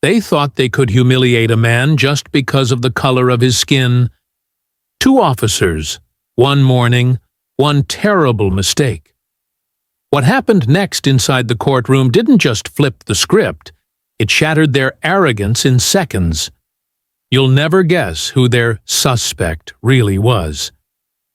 They thought they could humiliate a man just because of the color of his skin. Two officers, one morning, one terrible mistake. What happened next inside the courtroom didn't just flip the script, it shattered their arrogance in seconds. You'll never guess who their suspect really was.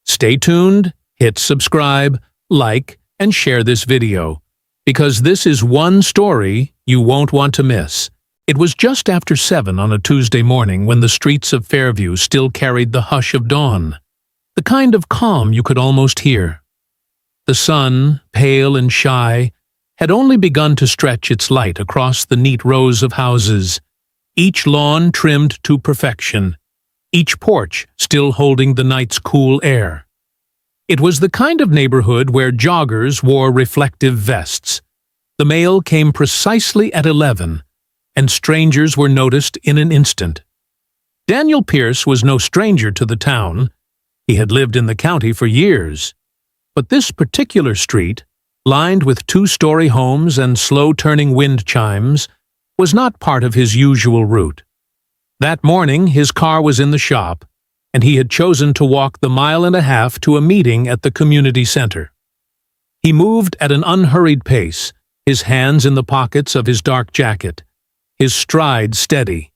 Stay tuned, hit subscribe, like, and share this video, because this is one story you won't want to miss. It was just after 7 on a Tuesday morning when the streets of Fairview still carried the hush of dawn, the kind of calm you could almost hear. The sun, pale and shy, had only begun to stretch its light across the neat rows of houses, each lawn trimmed to perfection, each porch still holding the night's cool air. It was the kind of neighborhood where joggers wore reflective vests. The mail came precisely at 11, and strangers were noticed in an instant. Daniel Pierce was no stranger to the town. He had lived in the county for years. But this particular street, lined with two-story homes and slow-turning wind chimes, was not part of his usual route. That morning his car was in the shop, and he had chosen to walk the 1.5 miles to a meeting at the community center. He moved at an unhurried pace, his hands in the pockets of his dark jacket, his stride steady,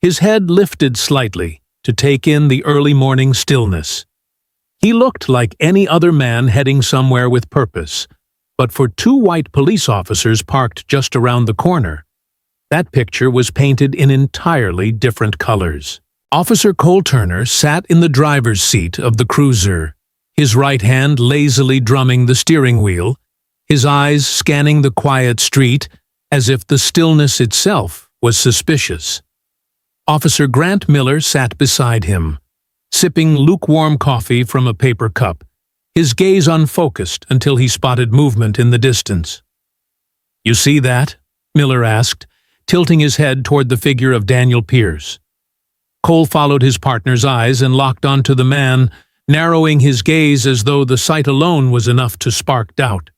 his head lifted slightly to take in the early morning stillness. He looked like any other man heading somewhere with purpose, but for two white police officers parked just around the corner, that picture was painted in entirely different colors. Officer Cole Turner sat in the driver's seat of the cruiser, his right hand lazily drumming the steering wheel, his eyes scanning the quiet street as if the stillness itself was suspicious. Officer Grant Miller sat beside him, sipping lukewarm coffee from a paper cup, his gaze unfocused until he spotted movement in the distance. "You see that?" Miller asked, tilting his head toward the figure of Daniel Pierce. Cole followed his partner's eyes and locked onto the man, narrowing his gaze as though the sight alone was enough to spark doubt.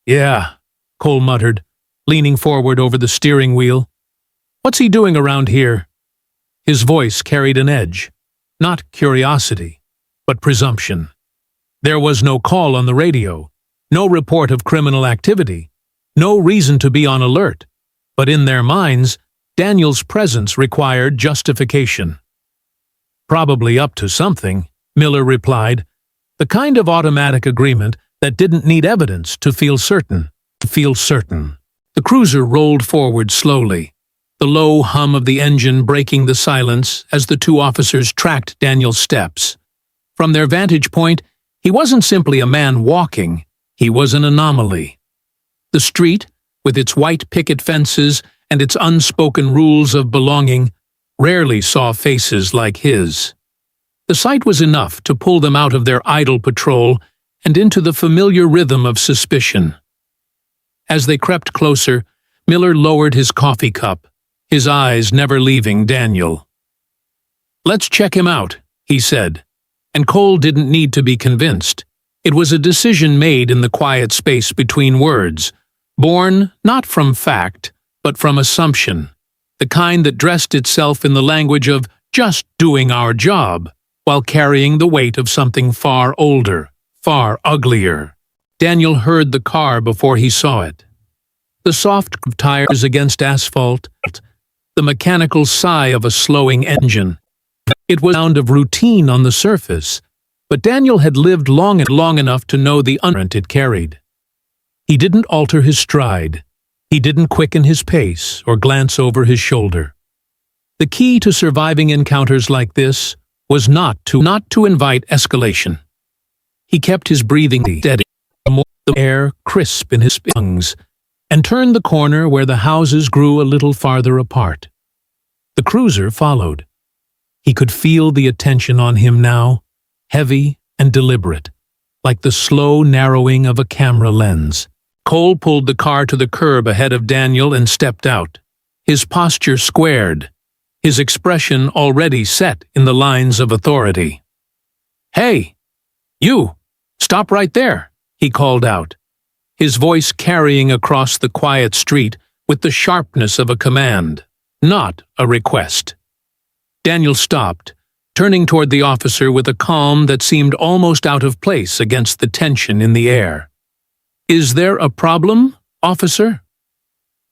"Yeah," Cole muttered, leaning forward over the steering wheel. "What's he doing around here?" His voice carried an edge, not curiosity, but presumption. There was no call on the radio, no report of criminal activity, no reason to be on alert, but in their minds, Daniel's presence required justification. "Probably up to something," Miller replied, "the kind of automatic agreement that didn't need evidence to feel certain. The cruiser rolled forward slowly, the low hum of the engine breaking the silence as the two officers tracked Daniel's steps. From their vantage point, he wasn't simply a man walking, he was an anomaly. The street, with its white picket fences and its unspoken rules of belonging, rarely saw faces like his. The sight was enough to pull them out of their idle patrol and into the familiar rhythm of suspicion. As they crept closer, Miller lowered his coffee cup, his eyes never leaving Daniel. "Let's check him out," he said, and Cole didn't need to be convinced. It was a decision made in the quiet space between words, born not from fact, but from assumption, the kind that dressed itself in the language of just doing our job, while carrying the weight of something far older, far uglier. Daniel heard the car before he saw it. The soft tires against asphalt, the mechanical sigh of a slowing engine. It was a sound of routine on the surface, but Daniel had lived long enough to know the unrest it carried. He didn't alter his stride. He didn't quicken his pace or glance over his shoulder. The key to surviving encounters like this was not to invite escalation. He kept his breathing steady, the air crisp in his lungs, and turned the corner where the houses grew a little farther apart. The cruiser followed. He could feel the attention on him now, heavy and deliberate, like the slow narrowing of a camera lens. Cole pulled the car to the curb ahead of Daniel and stepped out, his posture squared, his expression already set in the lines of authority. "Hey, you! Stop right there!" he called out, his voice carrying across the quiet street with the sharpness of a command, not a request. Daniel stopped, turning toward the officer with a calm that seemed almost out of place against the tension in the air. "Is there a problem, officer?"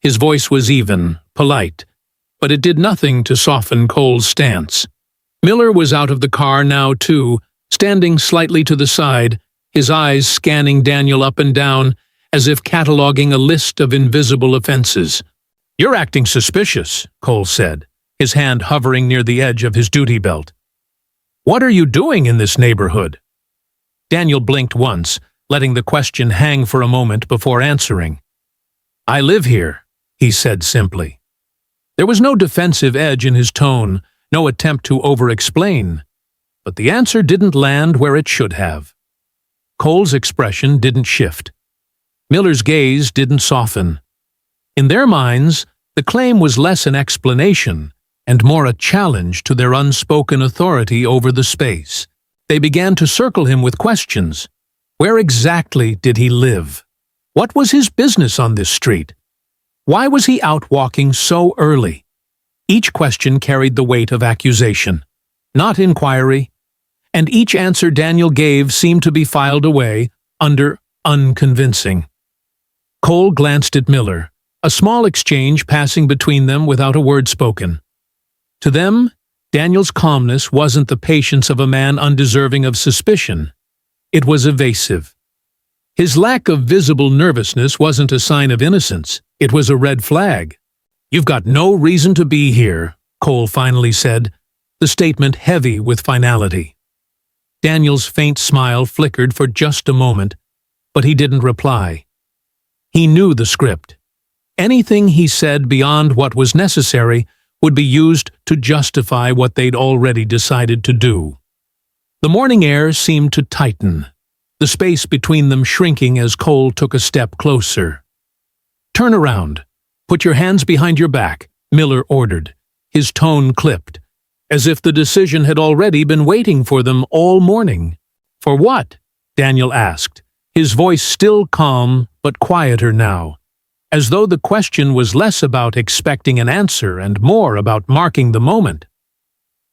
His voice was even, polite, but it did nothing to soften Cole's stance. Miller was out of the car now, too, standing slightly to the side, his eyes scanning Daniel up and down, as if cataloging a list of invisible offenses. "You're acting suspicious," Cole said, his hand hovering near the edge of his duty belt. "What are you doing in this neighborhood?" Daniel blinked once, letting the question hang for a moment before answering. "I live here," he said simply. There was no defensive edge in his tone, no attempt to over-explain, but the answer didn't land where it should have. Cole's expression didn't shift. Miller's gaze didn't soften. In their minds, the claim was less an explanation and more a challenge to their unspoken authority over the space. They began to circle him with questions. Where exactly did he live? What was his business on this street? Why was he out walking so early? Each question carried the weight of accusation, not inquiry, and each answer Daniel gave seemed to be filed away under unconvincing. Cole glanced at Miller, a small exchange passing between them without a word spoken. To them, Daniel's calmness wasn't the patience of a man undeserving of suspicion. It was evasive. His lack of visible nervousness wasn't a sign of innocence. It was a red flag. "You've got no reason to be here," Cole finally said, the statement heavy with finality. Daniel's faint smile flickered for just a moment, but he didn't reply. He knew the script. Anything he said beyond what was necessary would be used to justify what they'd already decided to do. The morning air seemed to tighten, the space between them shrinking as Cole took a step closer. "Turn around. Put your hands behind your back," Miller ordered, his tone clipped, as if the decision had already been waiting for them all morning. "For what?" Daniel asked, his voice still calm but quieter now, as though the question was less about expecting an answer and more about marking the moment.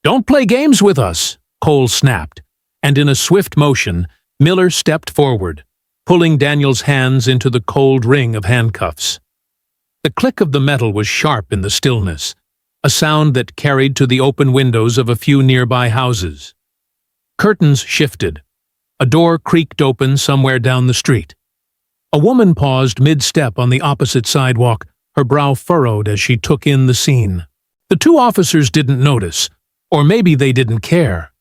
"Don't play games with us," Cole snapped, and in a swift motion, Miller stepped forward, pulling Daniel's hands into the cold ring of handcuffs. The click of the metal was sharp in the stillness, a sound that carried to the open windows of a few nearby houses. Curtains shifted. A door creaked open somewhere down the street. A woman paused mid-step on the opposite sidewalk, her brow furrowed as she took in the scene. The two officers didn't notice, or maybe they didn't care.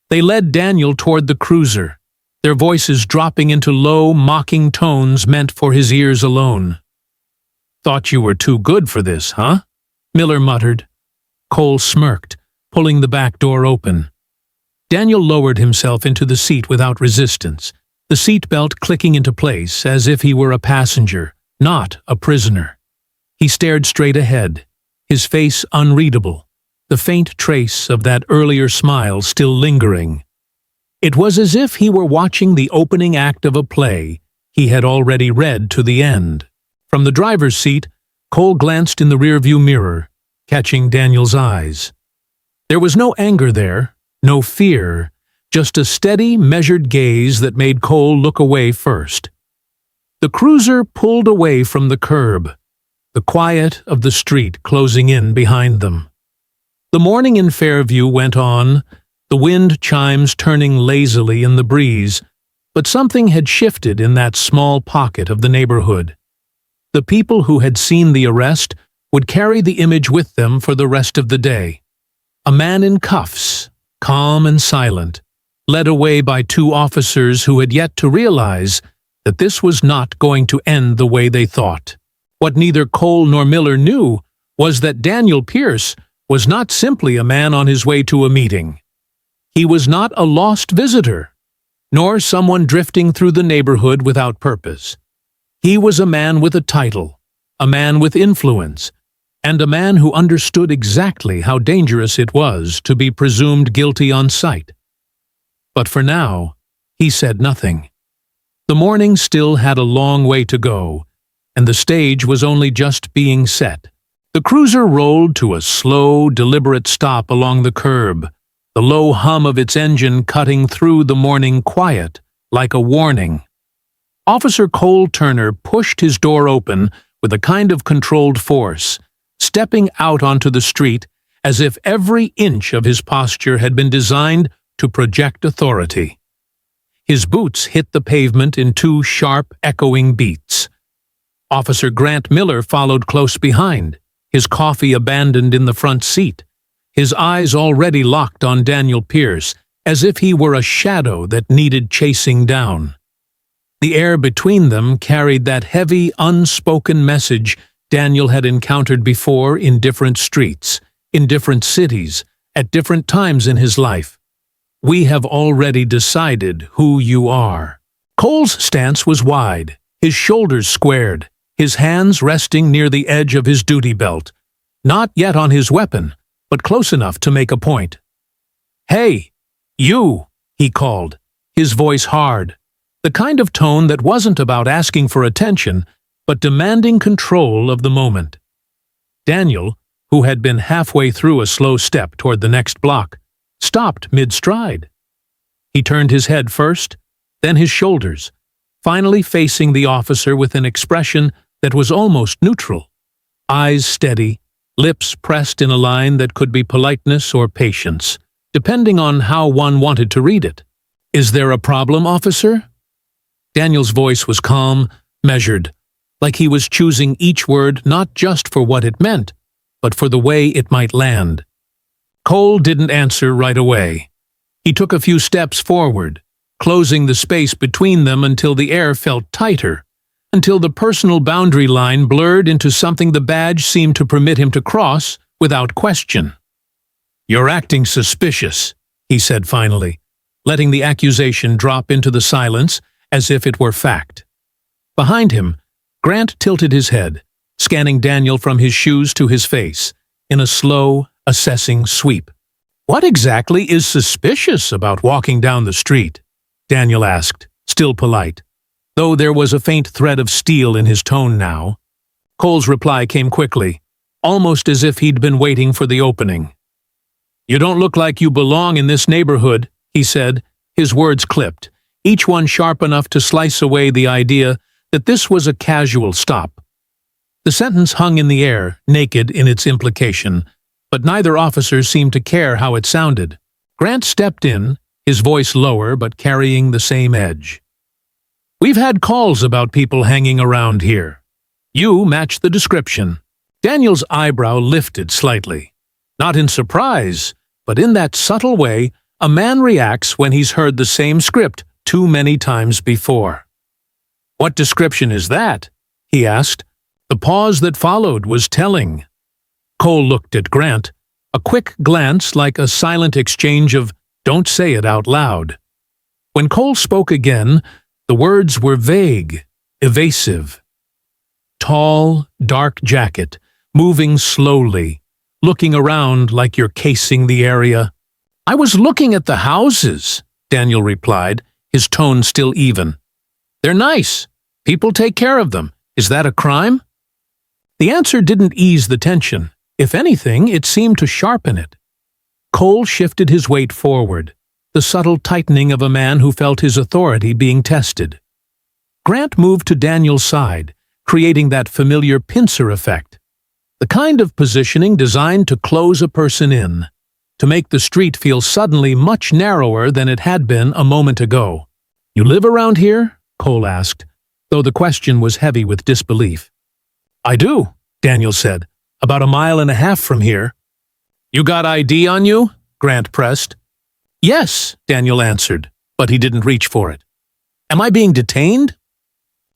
They led Daniel toward the cruiser, their voices dropping into low, mocking tones meant for his ears alone. "Thought you were too good for this, huh?" Miller muttered. Cole smirked, pulling the back door open. Daniel lowered himself into the seat without resistance, the seat belt clicking into place as if he were a passenger, not a prisoner. He stared straight ahead, his face unreadable, the faint trace of that earlier smile still lingering. It was as if he were watching the opening act of a play he had already read to the end. From the driver's seat, Cole glanced in the rearview mirror, catching Daniel's eyes. There was no anger there, no fear, just a steady, measured gaze that made Cole look away first. The cruiser pulled away from the curb, the quiet of the street closing in behind them. The morning in Fairview went on, the wind chimes turning lazily in the breeze, but something had shifted in that small pocket of the neighborhood. The people who had seen the arrest would carry the image with them for the rest of the day. A man in cuffs, calm and silent, led away by two officers who had yet to realize that this was not going to end the way they thought. What neither Cole nor Miller knew was that Daniel Pierce was not simply a man on his way to a meeting. He was not a lost visitor, nor someone drifting through the neighborhood without purpose. He was a man with a title, a man with influence, and a man who understood exactly how dangerous it was to be presumed guilty on sight. But for now, he said nothing. The morning still had a long way to go, and the stage was only just being set. The cruiser rolled to a slow, deliberate stop along the curb, the low hum of its engine cutting through the morning quiet like a warning. Officer Cole Turner pushed his door open with a kind of controlled force, stepping out onto the street as if every inch of his posture had been designed to project authority. His boots hit the pavement in two sharp, echoing beats. Officer Grant Miller followed close behind, his coffee abandoned in the front seat, his eyes already locked on Daniel Pierce, as if he were a shadow that needed chasing down. The air between them carried that heavy, unspoken message Daniel had encountered before in different streets, in different cities, at different times in his life. We have already decided who you are. Cole's stance was wide, his shoulders squared, his hands resting near the edge of his duty belt, not yet on his weapon, but close enough to make a point. "Hey, you," he called, his voice hard, the kind of tone that wasn't about asking for attention, but demanding control of the moment. Daniel, who had been halfway through a slow step toward the next block, stopped mid-stride. He turned his head first, then his shoulders, finally facing the officer with an expression that was almost neutral, eyes steady, lips pressed in a line that could be politeness or patience, depending on how one wanted to read it. "Is there a problem, officer?" Daniel's voice was calm, measured, like he was choosing each word not just for what it meant, but for the way it might land. Cole didn't answer right away. He took a few steps forward, closing the space between them until the air felt tighter, until the personal boundary line blurred into something the badge seemed to permit him to cross without question. "You're acting suspicious," he said finally, letting the accusation drop into the silence as if it were fact. Behind him, Grant tilted his head, scanning Daniel from his shoes to his face, in a slow, assessing sweep. "What exactly is suspicious about walking down the street?" Daniel asked, still polite, though there was a faint thread of steel in his tone now. Cole's reply came quickly, almost as if he'd been waiting for the opening. "You don't look like you belong in this neighborhood," he said, his words clipped, each one sharp enough to slice away the idea that this was a casual stop. The sentence hung in the air, naked in its implication, but neither officer seemed to care how it sounded. Grant stepped in, his voice lower but carrying the same edge. "We've had calls about people hanging around here. You match the description." Daniel's eyebrow lifted slightly. Not in surprise, but in that subtle way a man reacts when he's heard the same script too many times before. "What description is that?" he asked. The pause that followed was telling. Cole looked at Grant, a quick glance like a silent exchange of "don't say it out loud." When Cole spoke again, the words were vague, evasive. "Tall, dark jacket, moving slowly, looking around like you're casing the area." "I was looking at the houses," Daniel replied, his tone still even. "They're nice. People take care of them. Is that a crime?" The answer didn't ease the tension. If anything, it seemed to sharpen it. Cole shifted his weight forward, the subtle tightening of a man who felt his authority being tested. Grant moved to Daniel's side, creating that familiar pincer effect, the kind of positioning designed to close a person in, to make the street feel suddenly much narrower than it had been a moment ago. "You live around here?" Cole asked, though the question was heavy with disbelief. "I do," Daniel said, "about a mile and a half from here." "You got ID on you?" Grant pressed. "Yes," Daniel answered, but he didn't reach for it. "Am I being detained?"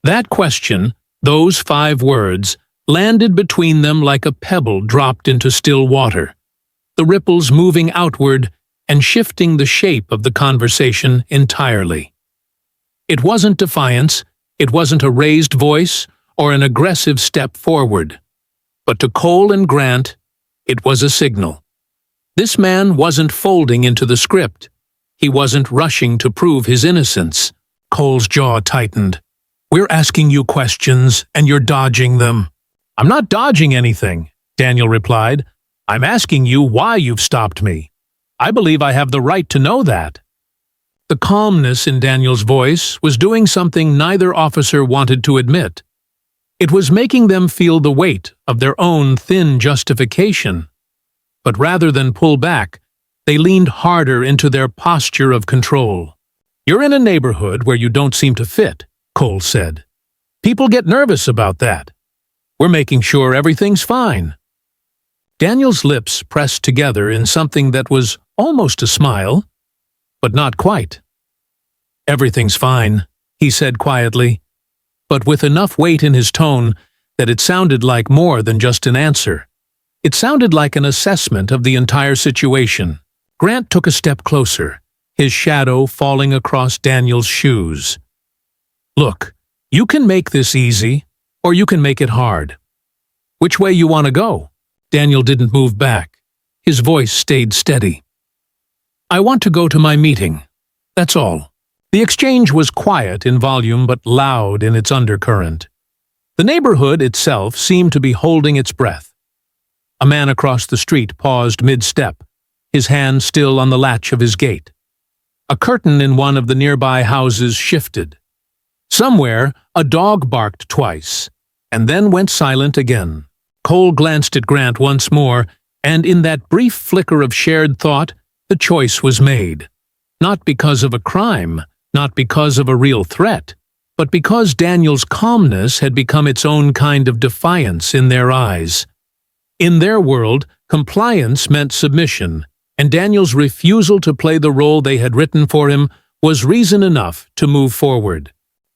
That question, those 5 words, landed between them like a pebble dropped into still water, the ripples moving outward and shifting the shape of the conversation entirely. It wasn't defiance, it wasn't a raised voice or an aggressive step forward. But to Cole and Grant, it was a signal. This man wasn't folding into the script. He wasn't rushing to prove his innocence. Cole's jaw tightened. We're asking you questions, and you're dodging them. I'm not dodging anything, Daniel replied. I'm asking you why you've stopped me. I believe I have the right to know that. The calmness in Daniel's voice was doing something neither officer wanted to admit. It was making them feel the weight of their own thin justification. But rather than pull back, they leaned harder into their posture of control. You're in a neighborhood where you don't seem to fit, Cole said. People get nervous about that. We're making sure everything's fine. Daniel's lips pressed together in something that was almost a smile, but not quite. Everything's fine, he said quietly, but with enough weight in his tone that it sounded like more than just an answer. It sounded like an assessment of the entire situation. Grant took a step closer, his shadow falling across Daniel's shoes. Look, you can make this easy, or you can make it hard. Which way you want to go? Daniel didn't move back. His voice stayed steady. I want to go to my meeting. That's all. The exchange was quiet in volume but loud in its undercurrent. The neighborhood itself seemed to be holding its breath. A man across the street paused mid-step, his hand still on the latch of his gate. A curtain in one of the nearby houses shifted. Somewhere, a dog barked twice, and then went silent again. Cole glanced at Grant once more, and in that brief flicker of shared thought, the choice was made. Not because of a crime, not because of a real threat, but because Daniel's calmness had become its own kind of defiance in their eyes. In their world, compliance meant submission, and Daniel's refusal to play the role they had written for him was reason enough to move forward.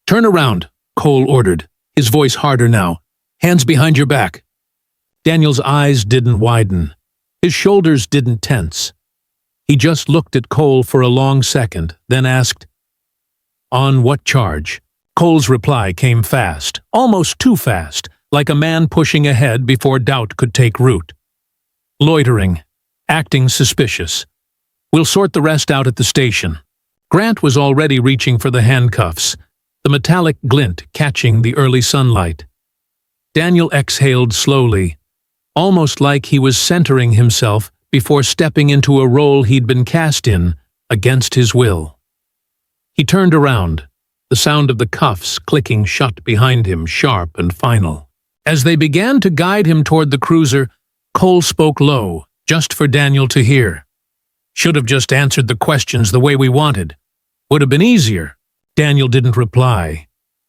Turn around, Cole ordered, his voice harder now. Hands behind your back. Daniel's eyes didn't widen. His shoulders didn't tense. He just looked at Cole for a long second, then asked, On what charge? Cole's reply came fast, almost too fast, like a man pushing ahead before doubt could take root. Loitering, acting suspicious. We'll sort the rest out at the station. Grant was already reaching for the handcuffs, the metallic glint catching the early sunlight. Daniel exhaled slowly, almost like he was centering himself before stepping into a role he'd been cast in against his will. He turned around, the sound of the cuffs clicking shut behind him, sharp and final. As they began to guide him toward the cruiser, Cole spoke low, just for Daniel to hear. Should have just answered the questions the way we wanted. Would have been easier. Daniel didn't reply.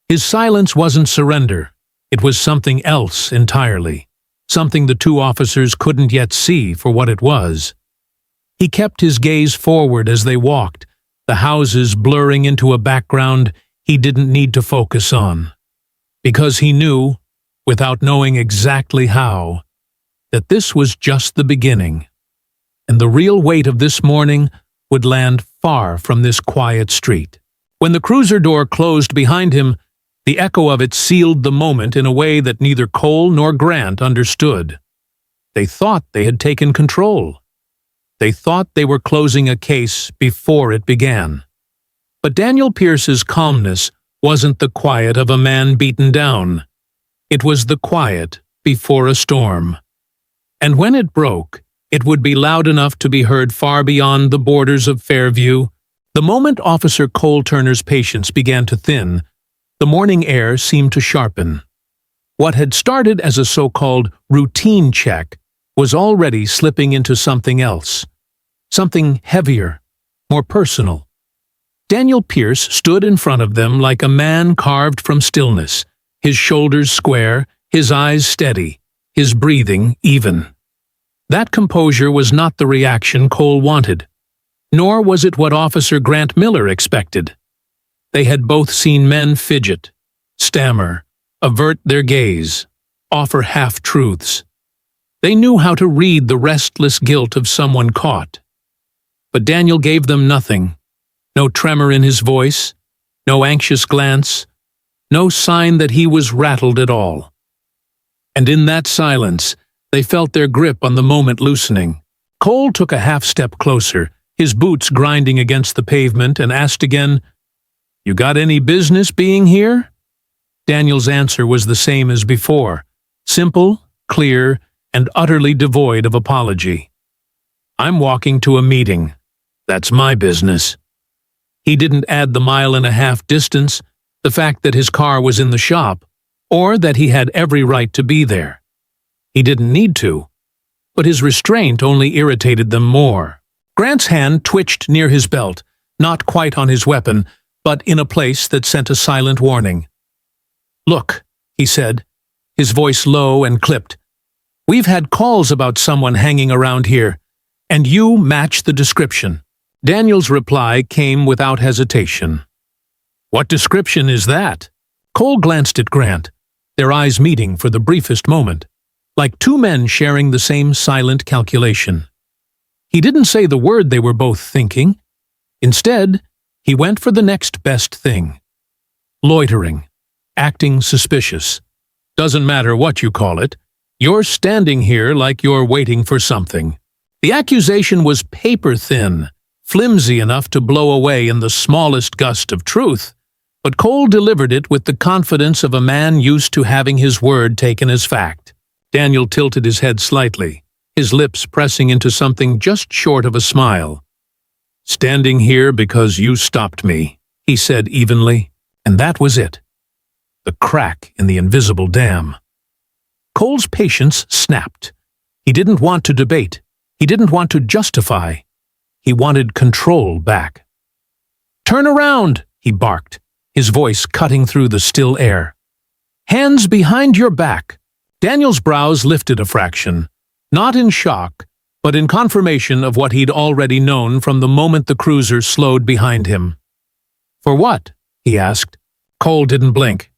His silence wasn't surrender. It was something else entirely. Something the two officers couldn't yet see for what it was. He kept his gaze forward as they walked, the houses blurring into a background he didn't need to focus on. Because he knew, without knowing exactly how, that this was just the beginning, and the real weight of this morning would land far from this quiet street. When the cruiser door closed behind him, the echo of it sealed the moment in a way that neither Cole nor Grant understood. They thought they had taken control. They thought they were closing a case before it began. But Daniel Pierce's calmness wasn't the quiet of a man beaten down. It was the quiet before a storm. And when it broke, it would be loud enough to be heard far beyond the borders of Fairview. The moment Officer Cole Turner's patience began to thin, the morning air seemed to sharpen. What had started as a so-called routine check was already slipping into something else, something heavier, more personal. Daniel Pierce stood in front of them like a man carved from stillness, his shoulders square, his eyes steady, his breathing even. That composure was not the reaction Cole wanted, nor was it what Officer Grant Miller expected. They had both seen men fidget, stammer, avert their gaze, offer half-truths. They knew how to read the restless guilt of someone caught. But Daniel gave them nothing. No tremor in his voice, no anxious glance, no sign that he was rattled at all. And in that silence, they felt their grip on the moment loosening. Cole took a half-step closer, his boots grinding against the pavement, and asked again, "You got any business being here?" Daniel's answer was the same as before, simple, clear, and utterly devoid of apology. "I'm walking to a meeting. That's my business." He didn't add the mile-and-a-half distance, the fact that his car was in the shop, or that he had every right to be there. He didn't need to, but his restraint only irritated them more. Grant's hand twitched near his belt, not quite on his weapon, but in a place that sent a silent warning. "Look," he said, his voice low and clipped. "We've had calls about someone hanging around here, and you match the description." Daniel's reply came without hesitation. "What description is that?" Cole glanced at Grant, their eyes meeting for the briefest moment, like two men sharing the same silent calculation. He didn't say the word they were both thinking. Instead, he went for the next best thing. Loitering, acting suspicious. Doesn't matter what you call it, you're standing here like you're waiting for something. The accusation was paper-thin, flimsy enough to blow away in the smallest gust of truth, but Cole delivered it with the confidence of a man used to having his word taken as fact. Daniel tilted his head slightly, his lips pressing into something just short of a smile. "Standing here because you stopped me," he said evenly, and that was it. The crack in the invisible dam. Cole's patience snapped. He didn't want to debate. He didn't want to justify. He wanted control back. "Turn around," he barked, his voice cutting through the still air. "Hands behind your back." Daniel's brows lifted a fraction, not in shock, but in confirmation of what he'd already known from the moment the cruiser slowed behind him. "For what?" he asked. Cole didn't blink.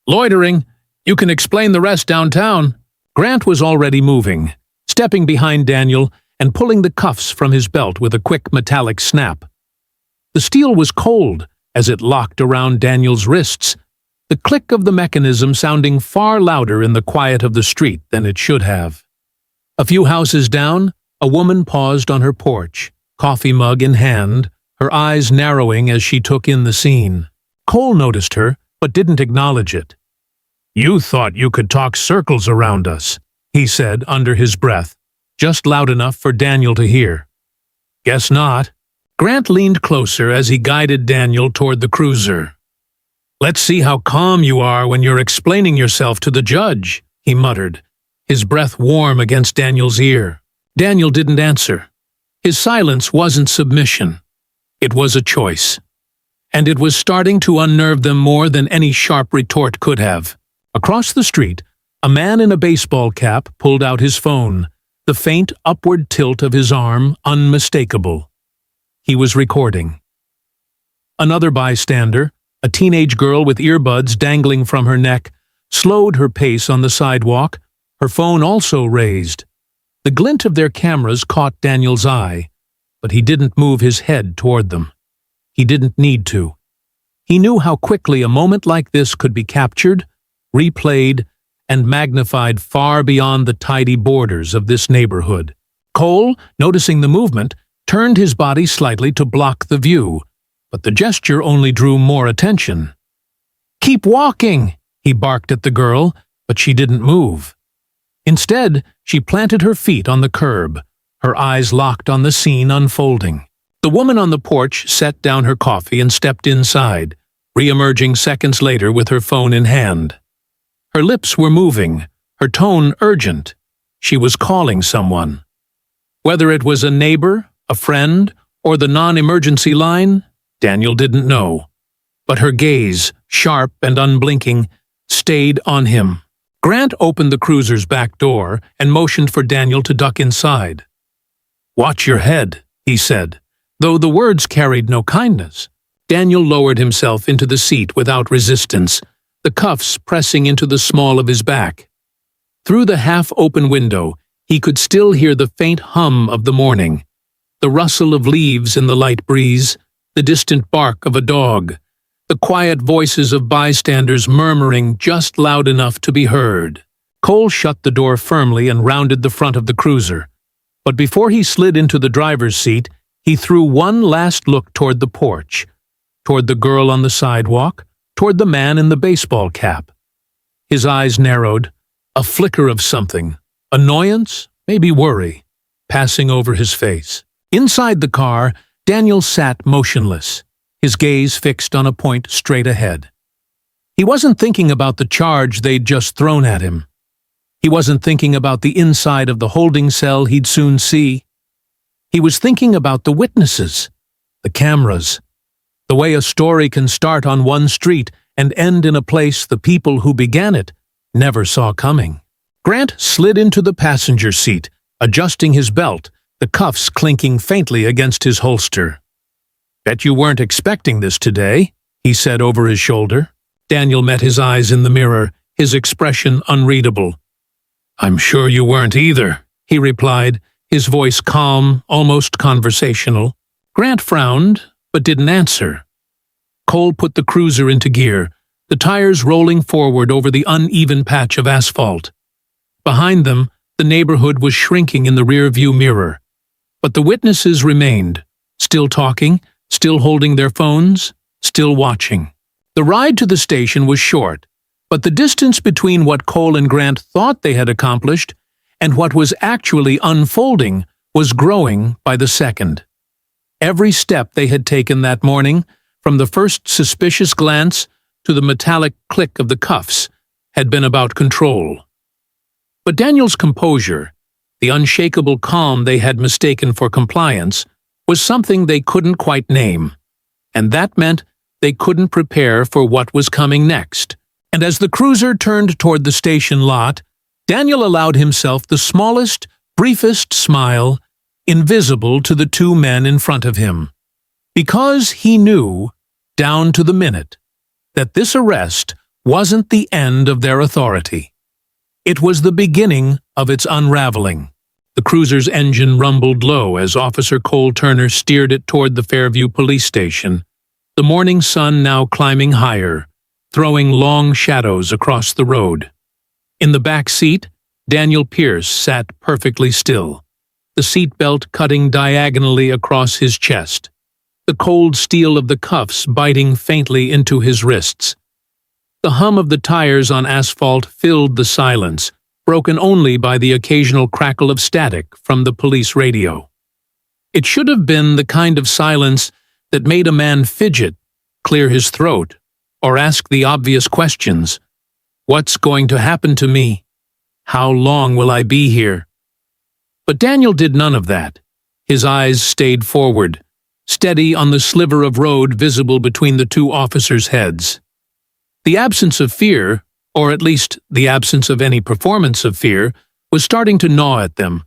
"Loitering. You can explain the rest downtown." Grant was already moving, stepping behind Daniel and pulling the cuffs from his belt with a quick metallic snap. The steel was cold as it locked around Daniel's wrists, the click of the mechanism sounding far louder in the quiet of the street than it should have. A few houses down, a woman paused on her porch, coffee mug in hand, her eyes narrowing as she took in the scene. Cole noticed her, but didn't acknowledge it. "You thought you could talk circles around us," he said under his breath, just loud enough for Daniel to hear. "Guess not." Grant leaned closer as he guided Daniel toward the cruiser. "Let's see how calm you are when you're explaining yourself to the judge," he muttered, his breath warm against Daniel's ear. Daniel didn't answer. His silence wasn't submission. It was a choice. And it was starting to unnerve them more than any sharp retort could have. Across the street, a man in a baseball cap pulled out his phone, the faint upward tilt of his arm unmistakable. He was recording. Another bystander, a teenage girl with earbuds dangling from her neck, slowed her pace on the sidewalk, her phone also raised. The glint of their cameras caught Daniel's eye, but he didn't move his head toward them. He didn't need to. He knew how quickly a moment like this could be captured, replayed, and magnified far beyond the tidy borders of this neighborhood. Cole, noticing the movement, turned his body slightly to block the view, but the gesture only drew more attention. "Keep walking," he barked at the girl, but she didn't move. Instead, she planted her feet on the curb, her eyes locked on the scene unfolding. The woman on the porch set down her coffee and stepped inside, re-emerging seconds later with her phone in hand. Her lips were moving, her tone urgent. She was calling someone. Whether it was a neighbor, a friend, or the non-emergency line, Daniel didn't know. But her gaze, sharp and unblinking, stayed on him. Grant opened the cruiser's back door and motioned for Daniel to duck inside. "Watch your head," he said, though the words carried no kindness. Daniel lowered himself into the seat without resistance, the cuffs pressing into the small of his back. Through the half-open window, he could still hear the faint hum of the morning, the rustle of leaves in the light breeze, the distant bark of a dog, the quiet voices of bystanders murmuring just loud enough to be heard. Cole shut the door firmly and rounded the front of the cruiser, but before he slid into the driver's seat, he threw one last look toward the porch, toward the girl on the sidewalk, toward the man in the baseball cap. His eyes narrowed, a flicker of something, annoyance, maybe worry, passing over his face. Inside the car, Daniel sat motionless, his gaze fixed on a point straight ahead. He wasn't thinking about the charge they'd just thrown at him. He wasn't thinking about the inside of the holding cell he'd soon see. He was thinking about the witnesses, the cameras, the way a story can start on one street and end in a place the people who began it never saw coming. Grant slid into the passenger seat, adjusting his belt, the cuffs clinking faintly against his holster. "Bet you weren't expecting this today," he said over his shoulder. Daniel met his eyes in the mirror, his expression unreadable. "I'm sure you weren't either," he replied, his voice calm, almost conversational. Grant frowned, but didn't answer. Cole put the cruiser into gear, the tires rolling forward over the uneven patch of asphalt. Behind them, the neighborhood was shrinking in the rear-view mirror. But the witnesses remained, still talking, still holding their phones, still watching. The ride to the station was short, but the distance between what Cole and Grant thought they had accomplished and what was actually unfolding was growing by the second. Every step they had taken that morning, from the first suspicious glance to the metallic click of the cuffs, had been about control. But Daniel's composure, the unshakable calm they had mistaken for compliance, was something they couldn't quite name, and that meant they couldn't prepare for what was coming next. And as the cruiser turned toward the station lot, Daniel allowed himself the smallest, briefest smile, invisible to the two men in front of him. Because he knew, down to the minute, that this arrest wasn't the end of their authority. It was the beginning of its unraveling. The cruiser's engine rumbled low as Officer Cole Turner steered it toward the Fairview police station, the morning sun now climbing higher, throwing long shadows across the road. In the back seat, Daniel Pierce sat perfectly still, the seatbelt cutting diagonally across his chest, the cold steel of the cuffs biting faintly into his wrists. The hum of the tires on asphalt filled the silence, broken only by the occasional crackle of static from the police radio. It should have been the kind of silence that made a man fidget, clear his throat, or ask the obvious questions. What's going to happen to me? How long will I be here? But Daniel did none of that. His eyes stayed forward, steady on the sliver of road visible between the two officers' heads. The absence of fear, or at least the absence of any performance of fear, was starting to gnaw at them,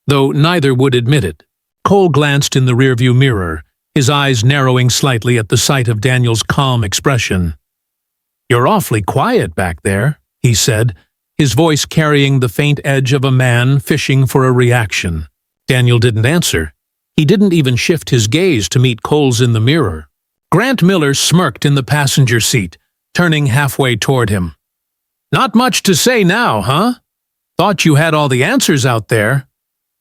though neither would admit it. Cole glanced in the rearview mirror, his eyes narrowing slightly at the sight of Daniel's calm expression. "You're awfully quiet back there," he said, his voice carrying the faint edge of a man fishing for a reaction. Daniel didn't answer. He didn't even shift his gaze to meet Cole's in the mirror. Grant Miller smirked in the passenger seat, turning halfway toward him. "Not much to say now, huh? Thought you had all the answers out there."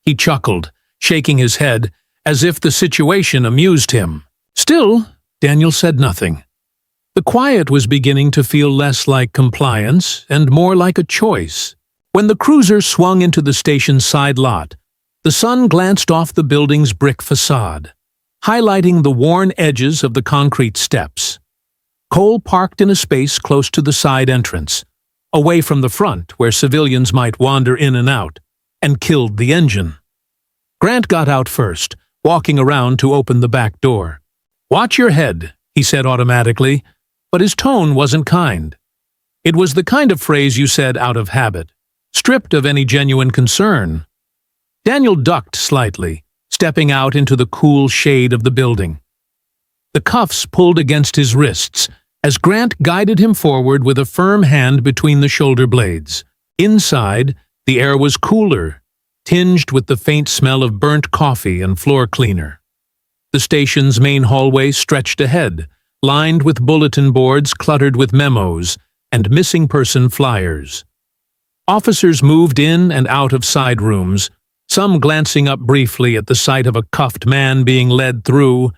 He chuckled, shaking his head, as if the situation amused him. Still, Daniel said nothing. The quiet was beginning to feel less like compliance and more like a choice. When the cruiser swung into the station's side lot, the sun glanced off the building's brick facade, highlighting the worn edges of the concrete steps. Cole parked in a space close to the side entrance, away from the front where civilians might wander in and out, and killed the engine. Grant got out first, walking around to open the back door. "Watch your head," he said automatically, but his tone wasn't kind. It was the kind of phrase you said out of habit, stripped of any genuine concern. Daniel ducked slightly, stepping out into the cool shade of the building. The cuffs pulled against his wrists as Grant guided him forward with a firm hand between the shoulder blades. Inside, the air was cooler, tinged with the faint smell of burnt coffee and floor cleaner. The station's main hallway stretched ahead, lined with bulletin boards cluttered with memos and missing person flyers. Officers moved in and out of side rooms, some glancing up briefly at the sight of a cuffed man being led through,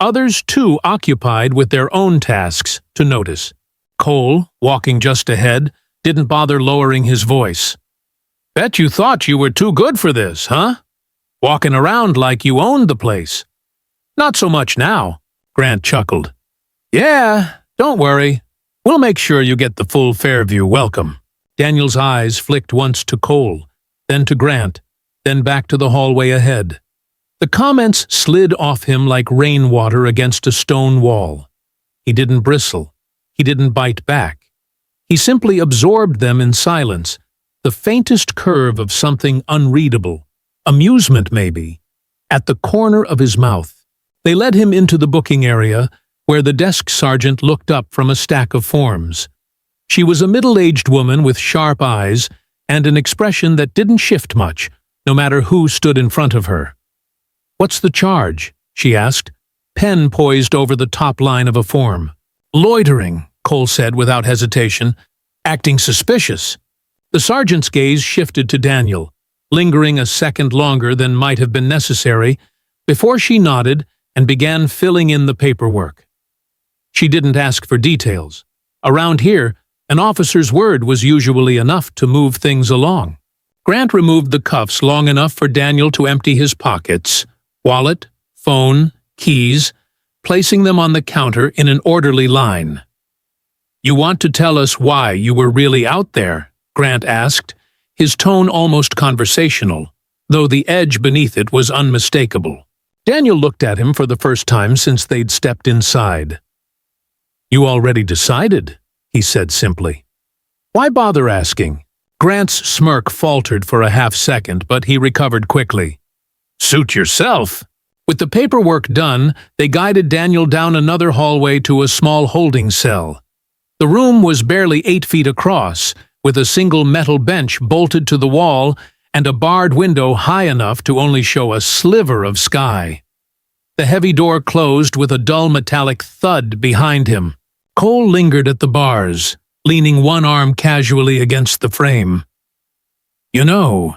others too occupied with their own tasks to notice. Cole, walking just ahead, didn't bother lowering his voice. Bet you thought you were too good for this, huh? Walking around like you owned the place. Not so much now, Grant chuckled. Yeah, don't worry. We'll make sure you get the full Fairview welcome. Daniel's eyes flicked once to Cole, then to Grant, then back to the hallway ahead. The comments slid off him like rainwater against a stone wall. He didn't bristle. He didn't bite back. He simply absorbed them in silence, the faintest curve of something unreadable, amusement maybe, at the corner of his mouth. They led him into the booking area, where the desk sergeant looked up from a stack of forms. She was a middle-aged woman with sharp eyes and an expression that didn't shift much, no matter who stood in front of her. "What's the charge?" she asked, pen poised over the top line of a form. "Loitering," Cole said without hesitation, "acting suspicious." The sergeant's gaze shifted to Daniel, lingering a second longer than might have been necessary, before she nodded and began filling in the paperwork. She didn't ask for details. Around here, an officer's word was usually enough to move things along. Grant removed the cuffs long enough for Daniel to empty his pockets, wallet, phone, keys, placing them on the counter in an orderly line. "You want to tell us why you were really out there?" Grant asked, his tone almost conversational, though the edge beneath it was unmistakable. Daniel looked at him for the first time since they'd stepped inside. "You already decided," he said simply. "Why bother asking?" Grant's smirk faltered for a half-second, but he recovered quickly. "Suit yourself." With the paperwork done, they guided Daniel down another hallway to a small holding cell. The room was barely 8 feet across, with a single metal bench bolted to the wall and a barred window high enough to only show a sliver of sky. The heavy door closed with a dull metallic thud behind him. Cole lingered at the bars, leaning one arm casually against the frame. "You know,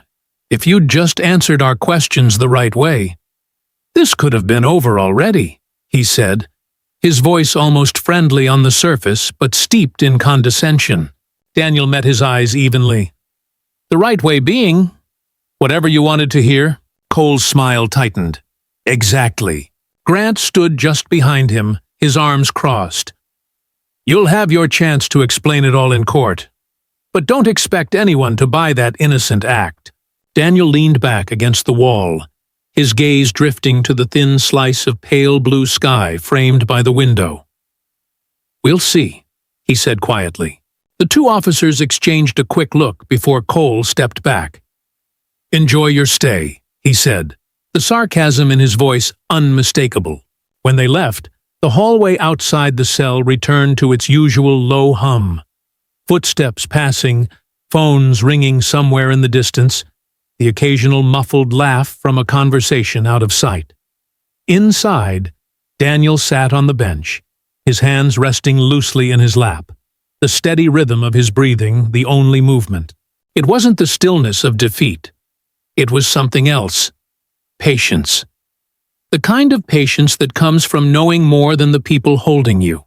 if you'd just answered our questions the right way, this could have been over already," he said, his voice almost friendly on the surface but steeped in condescension. Daniel met his eyes evenly. "The right way being, whatever you wanted to hear." Cole's smile tightened. "Exactly." Grant stood just behind him, his arms crossed. "You'll have your chance to explain it all in court. But don't expect anyone to buy that innocent act." Daniel leaned back against the wall, his gaze drifting to the thin slice of pale blue sky framed by the window. "We'll see," he said quietly. The two officers exchanged a quick look before Cole stepped back. "Enjoy your stay," he said, the sarcasm in his voice unmistakable. When they left, the hallway outside the cell returned to its usual low hum. Footsteps passing, phones ringing somewhere in the distance, the occasional muffled laugh from a conversation out of sight. Inside, Daniel sat on the bench, his hands resting loosely in his lap, the steady rhythm of his breathing the only movement. It wasn't the stillness of defeat. It was something else. Patience. The kind of patience that comes from knowing more than the people holding you.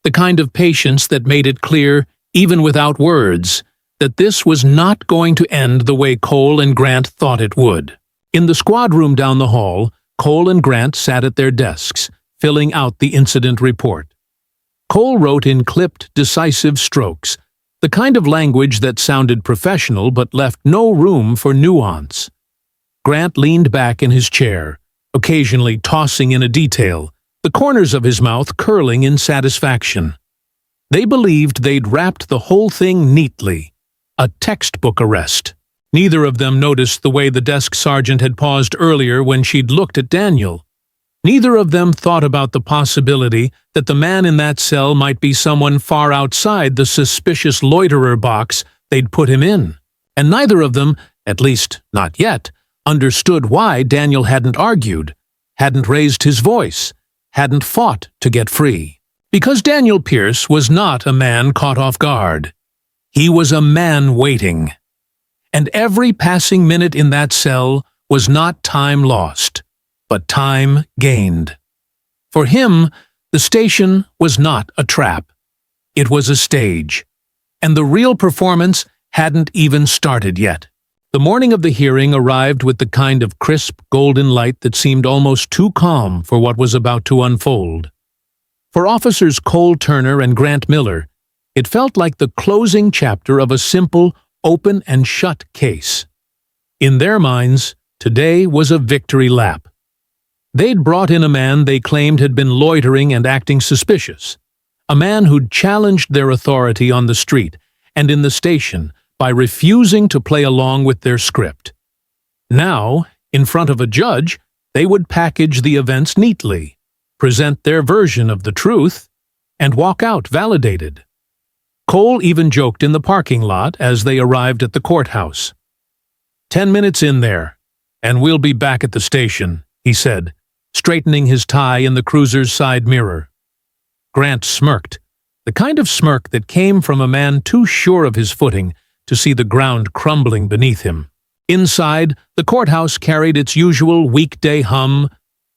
The kind of patience that made it clear, even without words, that this was not going to end the way Cole and Grant thought it would. In the squad room down the hall, Cole and Grant sat at their desks, filling out the incident report. Cole wrote in clipped, decisive strokes, the kind of language that sounded professional but left no room for nuance. Grant leaned back in his chair, occasionally tossing in a detail, the corners of his mouth curling in satisfaction. They believed they'd wrapped the whole thing neatly. A textbook arrest. Neither of them noticed the way the desk sergeant had paused earlier when she'd looked at Daniel. Neither of them thought about the possibility that the man in that cell might be someone far outside the suspicious loiterer box they'd put him in. And neither of them, at least not yet, understood why Daniel hadn't argued, hadn't raised his voice, hadn't fought to get free. Because Daniel Pierce was not a man caught off guard. He was a man waiting. And every passing minute in that cell was not time lost, but time gained. For him, the station was not a trap. It was a stage, and the real performance hadn't even started yet. The morning of the hearing arrived with the kind of crisp, golden light that seemed almost too calm for what was about to unfold. For Officers Cole Turner and Grant Miller, it felt like the closing chapter of a simple, open and shut case. In their minds, today was a victory lap. They'd brought in a man they claimed had been loitering and acting suspicious, a man who'd challenged their authority on the street and in the station by refusing to play along with their script. Now, in front of a judge, they would package the events neatly, present their version of the truth, and walk out validated. Cole even joked in the parking lot as they arrived at the courthouse. 10 minutes in there, and we'll be back at the station, he said, straightening his tie in the cruiser's side mirror. Grant smirked, the kind of smirk that came from a man too sure of his footing to see the ground crumbling beneath him. Inside, the courthouse carried its usual weekday hum,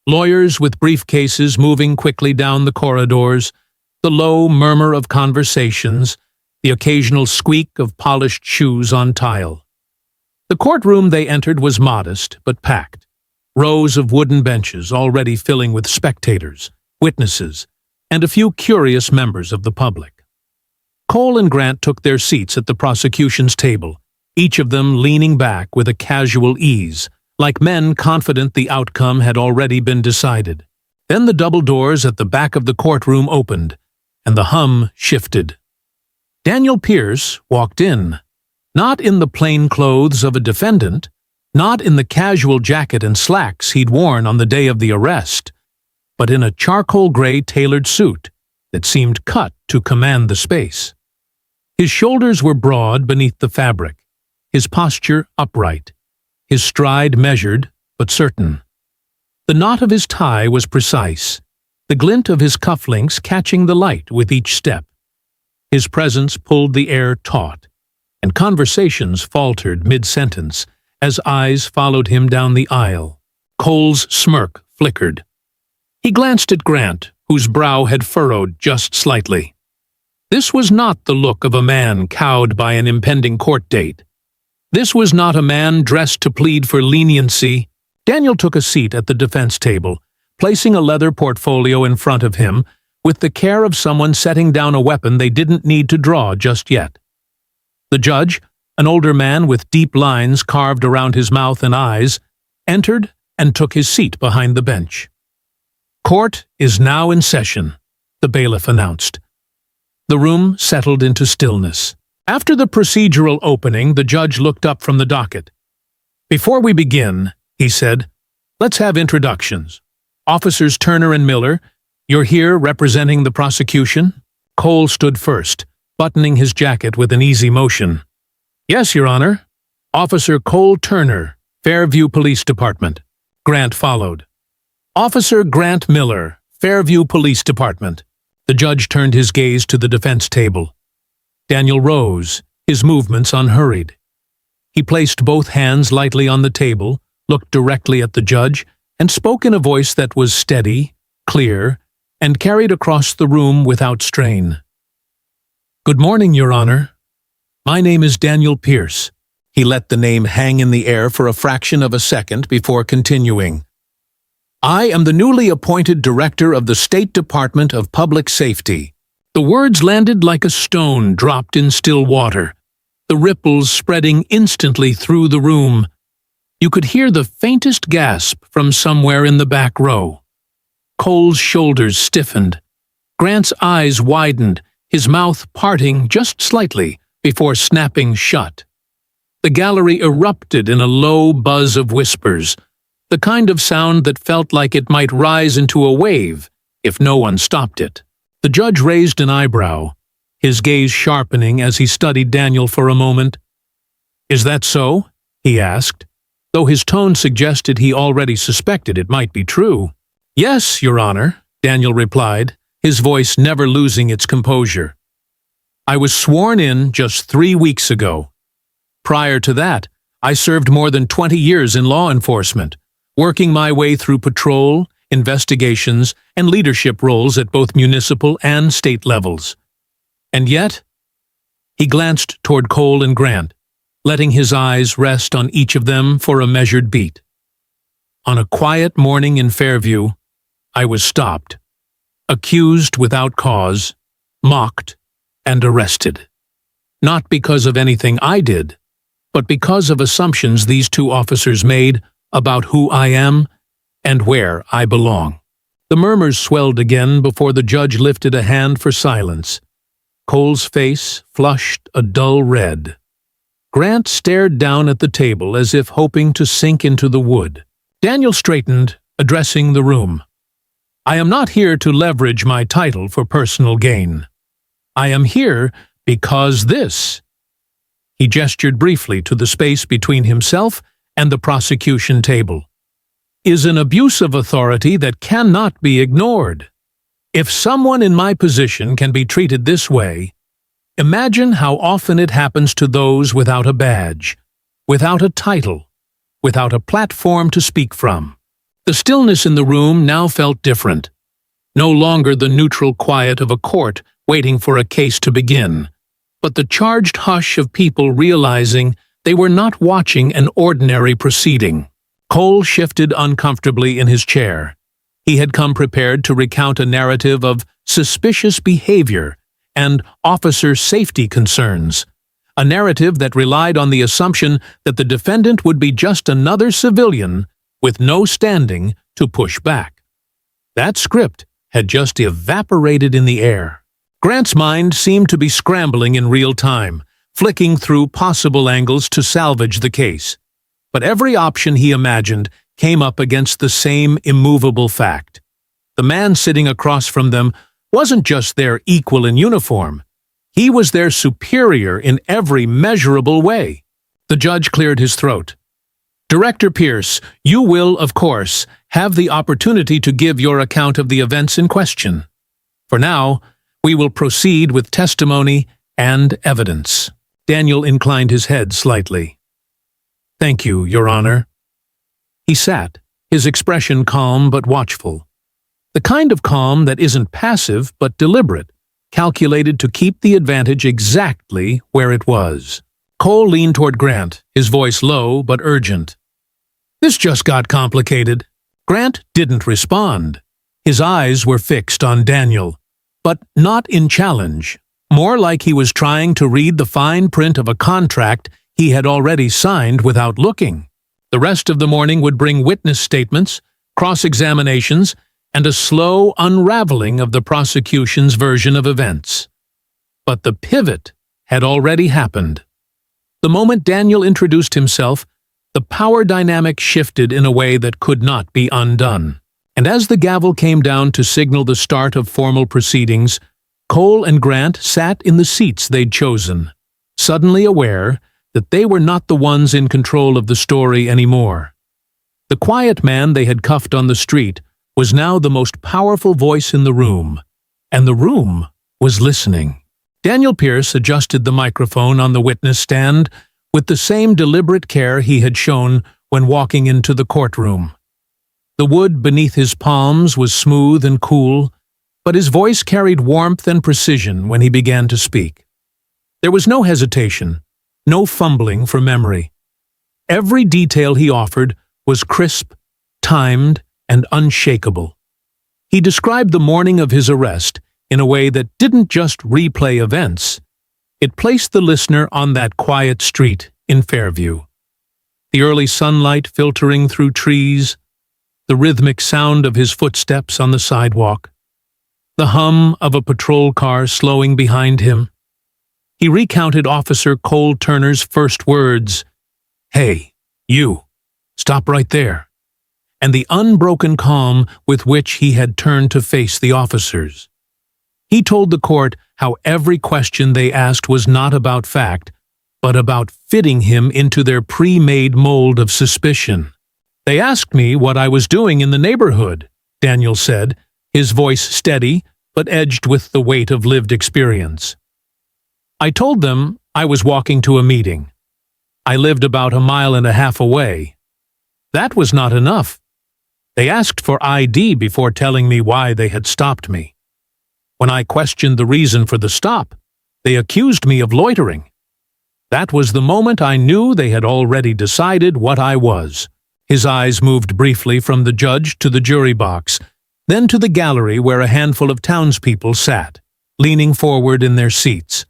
lawyers with briefcases moving quickly down the corridors, the low murmur of conversations, the occasional squeak of polished shoes on tile. The courtroom they entered was modest but packed, rows of wooden benches already filling with spectators, witnesses, and a few curious members of the public. Cole and Grant took their seats at the prosecution's table, each of them leaning back with a casual ease, like men confident the outcome had already been decided. Then the double doors at the back of the courtroom opened, and the hum shifted. Daniel Pierce walked in, not in the plain clothes of a defendant, not in the casual jacket and slacks he'd worn on the day of the arrest, but in a charcoal-gray tailored suit that seemed cut to command the space. His shoulders were broad beneath the fabric, his posture upright, his stride measured but certain. The knot of his tie was precise, the glint of his cufflinks catching the light with each step. His presence pulled the air taut, and conversations faltered mid-sentence as eyes followed him down the aisle. Cole's smirk flickered. He glanced at Grant, whose brow had furrowed just slightly. This was not the look of a man cowed by an impending court date. This was not a man dressed to plead for leniency. Daniel took a seat at the defense table, placing a leather portfolio in front of him with the care of someone setting down a weapon they didn't need to draw just yet. The judge, an older man with deep lines carved around his mouth and eyes, entered and took his seat behind the bench. "Court is now in session," the bailiff announced. The room settled into stillness. After the procedural opening, the judge looked up from the docket. "Before we begin," he said, "let's have introductions. Officers Turner and Miller, you're here representing the prosecution?" Cole stood first, buttoning his jacket with an easy motion. "Yes, Your Honor. Officer Cole Turner, Fairview Police Department." Grant followed. "Officer Grant Miller, Fairview Police Department." The judge turned his gaze to the defense table. Daniel rose, his movements unhurried. He placed both hands lightly on the table, looked directly at the judge, and spoke in a voice that was steady, clear, and carried across the room without strain. "Good morning, Your Honor. My name is Daniel Pierce." He let the name hang in the air for a fraction of a second before continuing. "I am the newly appointed Director of the State Department of Public Safety." The words landed like a stone dropped in still water, the ripples spreading instantly through the room. You could hear the faintest gasp from somewhere in the back row. Cole's shoulders stiffened. Grant's eyes widened, his mouth parting just slightly before snapping shut. The gallery erupted in a low buzz of whispers, the kind of sound that felt like it might rise into a wave if no one stopped it. The judge raised an eyebrow, his gaze sharpening as he studied Daniel for a moment. "Is that so?" he asked, though his tone suggested he already suspected it might be true. "Yes, Your Honor," Daniel replied, his voice never losing its composure. "I was sworn in just 3 weeks ago. Prior to that, I served more than 20 years in law enforcement, working my way through patrol, investigations, and leadership roles at both municipal and state levels. And yet, he glanced toward Cole and Grant, letting his eyes rest on each of them for a measured beat. On a quiet morning in Fairview, I was stopped, accused without cause, mocked, and arrested. Not because of anything I did, but because of assumptions these two officers made about who I am and where I belong. The murmurs swelled again before the judge lifted a hand for silence. Cole's face flushed a dull red. Grant stared down at the table as if hoping to sink into the wood. Daniel straightened, addressing the room. I am not here to leverage my title for personal gain. I am here because this. He gestured briefly to the space between himself and the prosecution table. Is an abuse of authority that cannot be ignored. If someone in my position can be treated this way, imagine how often it happens to those without a badge, without a title, without a platform to speak from. The stillness in the room now felt different. No longer the neutral quiet of a court waiting for a case to begin, but the charged hush of people realizing they were not watching an ordinary proceeding. Cole shifted uncomfortably in his chair. He had come prepared to recount a narrative of suspicious behavior and officer safety concerns, a narrative that relied on the assumption that the defendant would be just another civilian with no standing to push back. That script had just evaporated in the air. Grant's mind seemed to be scrambling in real time, flicking through possible angles to salvage the case. But every option he imagined came up against the same immovable fact. The man sitting across from them wasn't just their equal in uniform. He was their superior in every measurable way. The judge cleared his throat. Director Pierce, you will, of course, have the opportunity to give your account of the events in question. For now, we will proceed with testimony and evidence. Daniel inclined his head slightly. Thank you, Your Honor. He sat, his expression calm but watchful. The kind of calm that isn't passive but deliberate, calculated to keep the advantage exactly where it was. Cole leaned toward Grant, his voice low but urgent. This just got complicated. Grant didn't respond. His eyes were fixed on Daniel, but not in challenge, more like he was trying to read the fine print of a contract he had already signed without looking. The rest of the morning would bring witness statements, cross-examinations, and a slow unraveling of the prosecution's version of events. But the pivot had already happened. The moment Daniel introduced himself, the power dynamic shifted in a way that could not be undone. And as the gavel came down to signal the start of formal proceedings, Cole and Grant sat in the seats they'd chosen, suddenly aware that they were not the ones in control of the story anymore. The quiet man they had cuffed on the street was now the most powerful voice in the room, and the room was listening. Daniel Pierce adjusted the microphone on the witness stand with the same deliberate care he had shown when walking into the courtroom. The wood beneath his palms was smooth and cool, but his voice carried warmth and precision when he began to speak. There was no hesitation, no fumbling for memory. Every detail he offered was crisp, timed, and unshakable. He described the morning of his arrest in a way that didn't just replay events. It placed the listener on that quiet street in Fairview. The early sunlight filtering through trees, the rhythmic sound of his footsteps on the sidewalk, the hum of a patrol car slowing behind him. He recounted Officer Cole Turner's first words, "Hey, you, stop right there," and the unbroken calm with which he had turned to face the officers. He told the court how every question they asked was not about fact, but about fitting him into their pre-made mold of suspicion. "They asked me what I was doing in the neighborhood," Daniel said, his voice steady but edged with the weight of lived experience. "I told them I was walking to a meeting. I lived about 1.5 miles away. That was not enough. They asked for ID before telling me why they had stopped me. When I questioned the reason for the stop, They accused me of loitering. That was the moment I knew they had already decided what I was. His eyes moved briefly from the judge to the jury box, then to the gallery where a handful of townspeople sat, leaning forward in their seats.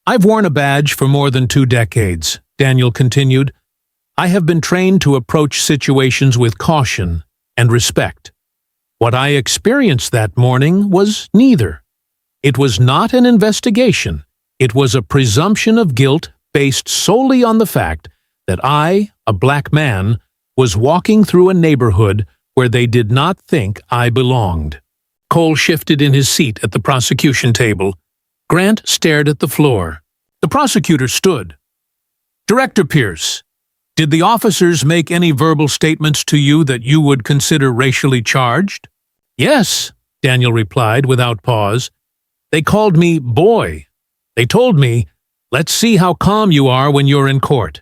I've worn a badge for more than 2 decades, Daniel continued. I have been trained to approach situations with caution and respect. What I experienced that morning was neither. It was not an investigation. It was a presumption of guilt based solely on the fact that I, a black man, was walking through a neighborhood where they did not think I belonged. Cole shifted in his seat at the prosecution table. Grant stared at the floor. The prosecutor stood. Director Pierce, did the officers make any verbal statements to you that you would consider racially charged? Yes, Daniel replied without pause. They called me boy. They told me, let's see how calm you are when you're in court.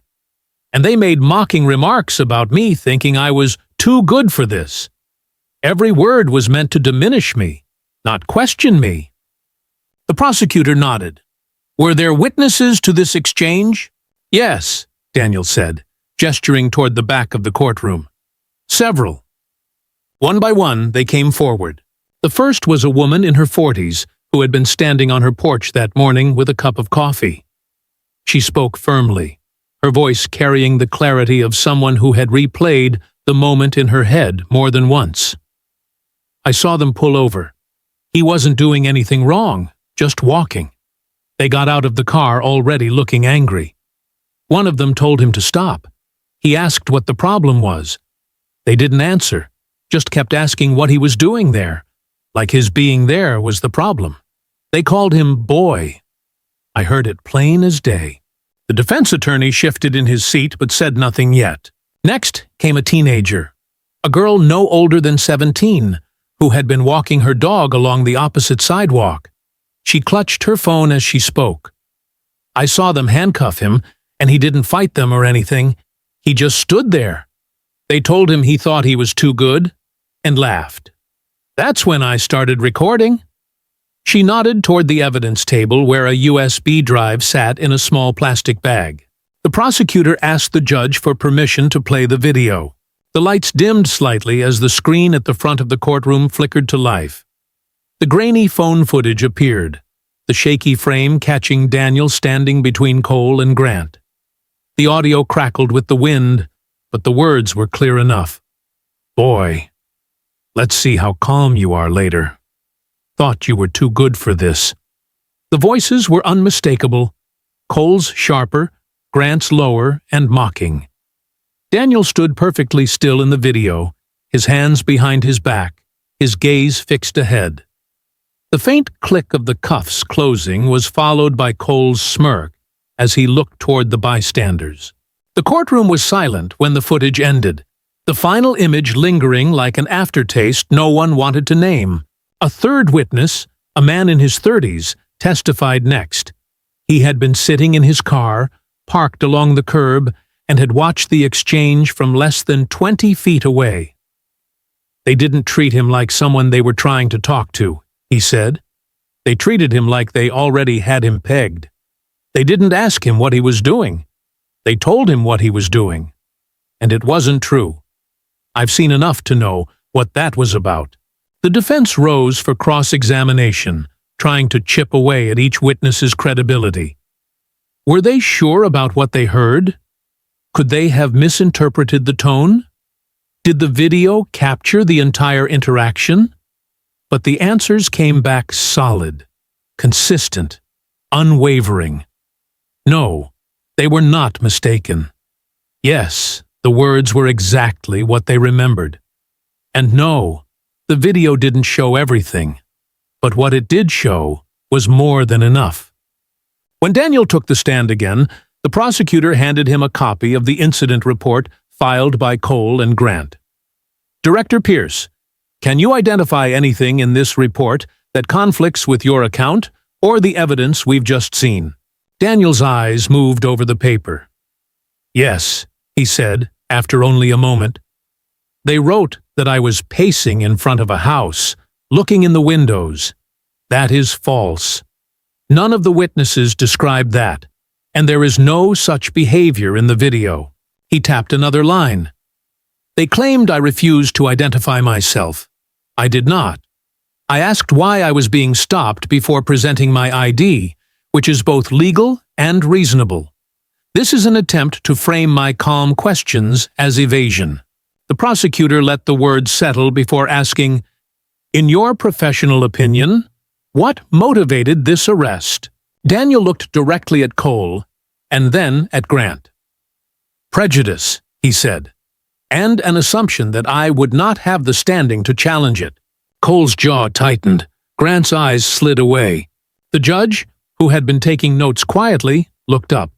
And they made mocking remarks about me, thinking I was too good for this. Every word was meant to diminish me, not question me. The prosecutor nodded. Were there witnesses to this exchange? Yes, Daniel said, gesturing toward the back of the courtroom. Several. One by one, they came forward. The first was a woman in her 40s who had been standing on her porch that morning with a cup of coffee. She spoke firmly, her voice carrying the clarity of someone who had replayed the moment in her head more than once. I saw them pull over. He wasn't doing anything wrong, just walking. They got out of the car already looking angry. One of them told him to stop. He asked what the problem was. They didn't answer, just kept asking what he was doing there, like his being there was the problem. They called him boy. I heard it plain as day. The defense attorney shifted in his seat but said nothing yet. Next came a teenager, a girl no older than 17, who had been walking her dog along the opposite sidewalk. She clutched her phone as she spoke. I saw them handcuff him, and he didn't fight them or anything. He just stood there. They told him he thought he was too good, and laughed. That's when I started recording. She nodded toward the evidence table where a USB drive sat in a small plastic bag. The prosecutor asked the judge for permission to play the video. The lights dimmed slightly as the screen at the front of the courtroom flickered to life. The grainy phone footage appeared, the shaky frame catching Daniel standing between Cole and Grant. The audio crackled with the wind, but the words were clear enough. Boy, let's see how calm you are later. Thought you were too good for this. The voices were unmistakable, Cole's sharper, Grant's lower and mocking. Daniel stood perfectly still in the video, his hands behind his back, his gaze fixed ahead. The faint click of the cuffs closing was followed by Cole's smirk as he looked toward the bystanders. The courtroom was silent when the footage ended, the final image lingering like an aftertaste no one wanted to name. A third witness, a man in his 30s, testified next. He had been sitting in his car, parked along the curb, and had watched the exchange from less than 20 feet away. They didn't treat him like someone they were trying to talk to, he said. They treated him like they already had him pegged. They didn't ask him what he was doing. They told him what he was doing. And it wasn't true. I've seen enough to know what that was about. The defense rose for cross-examination, trying to chip away at each witness's credibility. Were they sure about what they heard? Could they have misinterpreted the tone? Did the video capture the entire interaction? But the answers came back solid, consistent, unwavering. No, they were not mistaken. Yes, the words were exactly what they remembered. And no, the video didn't show everything, but what it did show was more than enough. When Daniel took the stand again, the prosecutor handed him a copy of the incident report filed by Cole and Grant. Director Pierce, can you identify anything in this report that conflicts with your account or the evidence we've just seen? Daniel's eyes moved over the paper. Yes, he said, after only a moment. They wrote that I was pacing in front of a house, looking in the windows. That is false. None of the witnesses described that, and there is no such behavior in the video. He tapped another line. They claimed I refused to identify myself. I did not. I asked why I was being stopped before presenting my ID, which is both legal and reasonable. This is an attempt to frame my calm questions as evasion. The prosecutor let the words settle before asking, "In your professional opinion, what motivated this arrest?" Daniel looked directly at Cole and then at Grant. "Prejudice," he said, "and an assumption that I would not have the standing to challenge it." Cole's jaw tightened. Grant's eyes slid away. The judge, who had been taking notes quietly, looked up.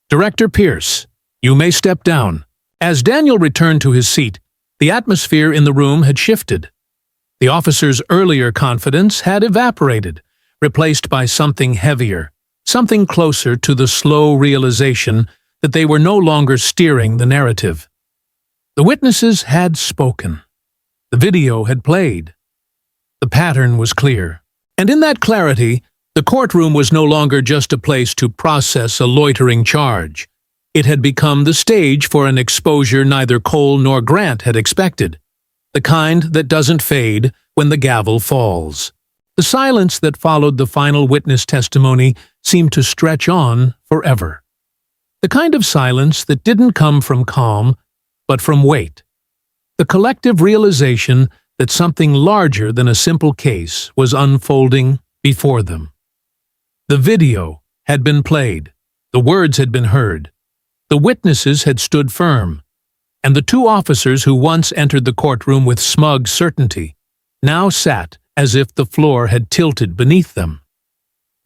"Director Pierce, you may step down." As Daniel returned to his seat, the atmosphere in the room had shifted. The officer's earlier confidence had evaporated, replaced by something heavier, something closer to the slow realization that they were no longer steering the narrative. The witnesses had spoken. The video had played. The pattern was clear. And in that clarity, the courtroom was no longer just a place to process a loitering charge. It had become the stage for an exposure neither Cole nor Grant had expected, the kind that doesn't fade when the gavel falls. The silence that followed the final witness testimony seemed to stretch on forever. The kind of silence that didn't come from calm, but from weight. The collective realization that something larger than a simple case was unfolding before them. The video had been played. The words had been heard. The witnesses had stood firm, and the two officers who once entered the courtroom with smug certainty now sat as if the floor had tilted beneath them.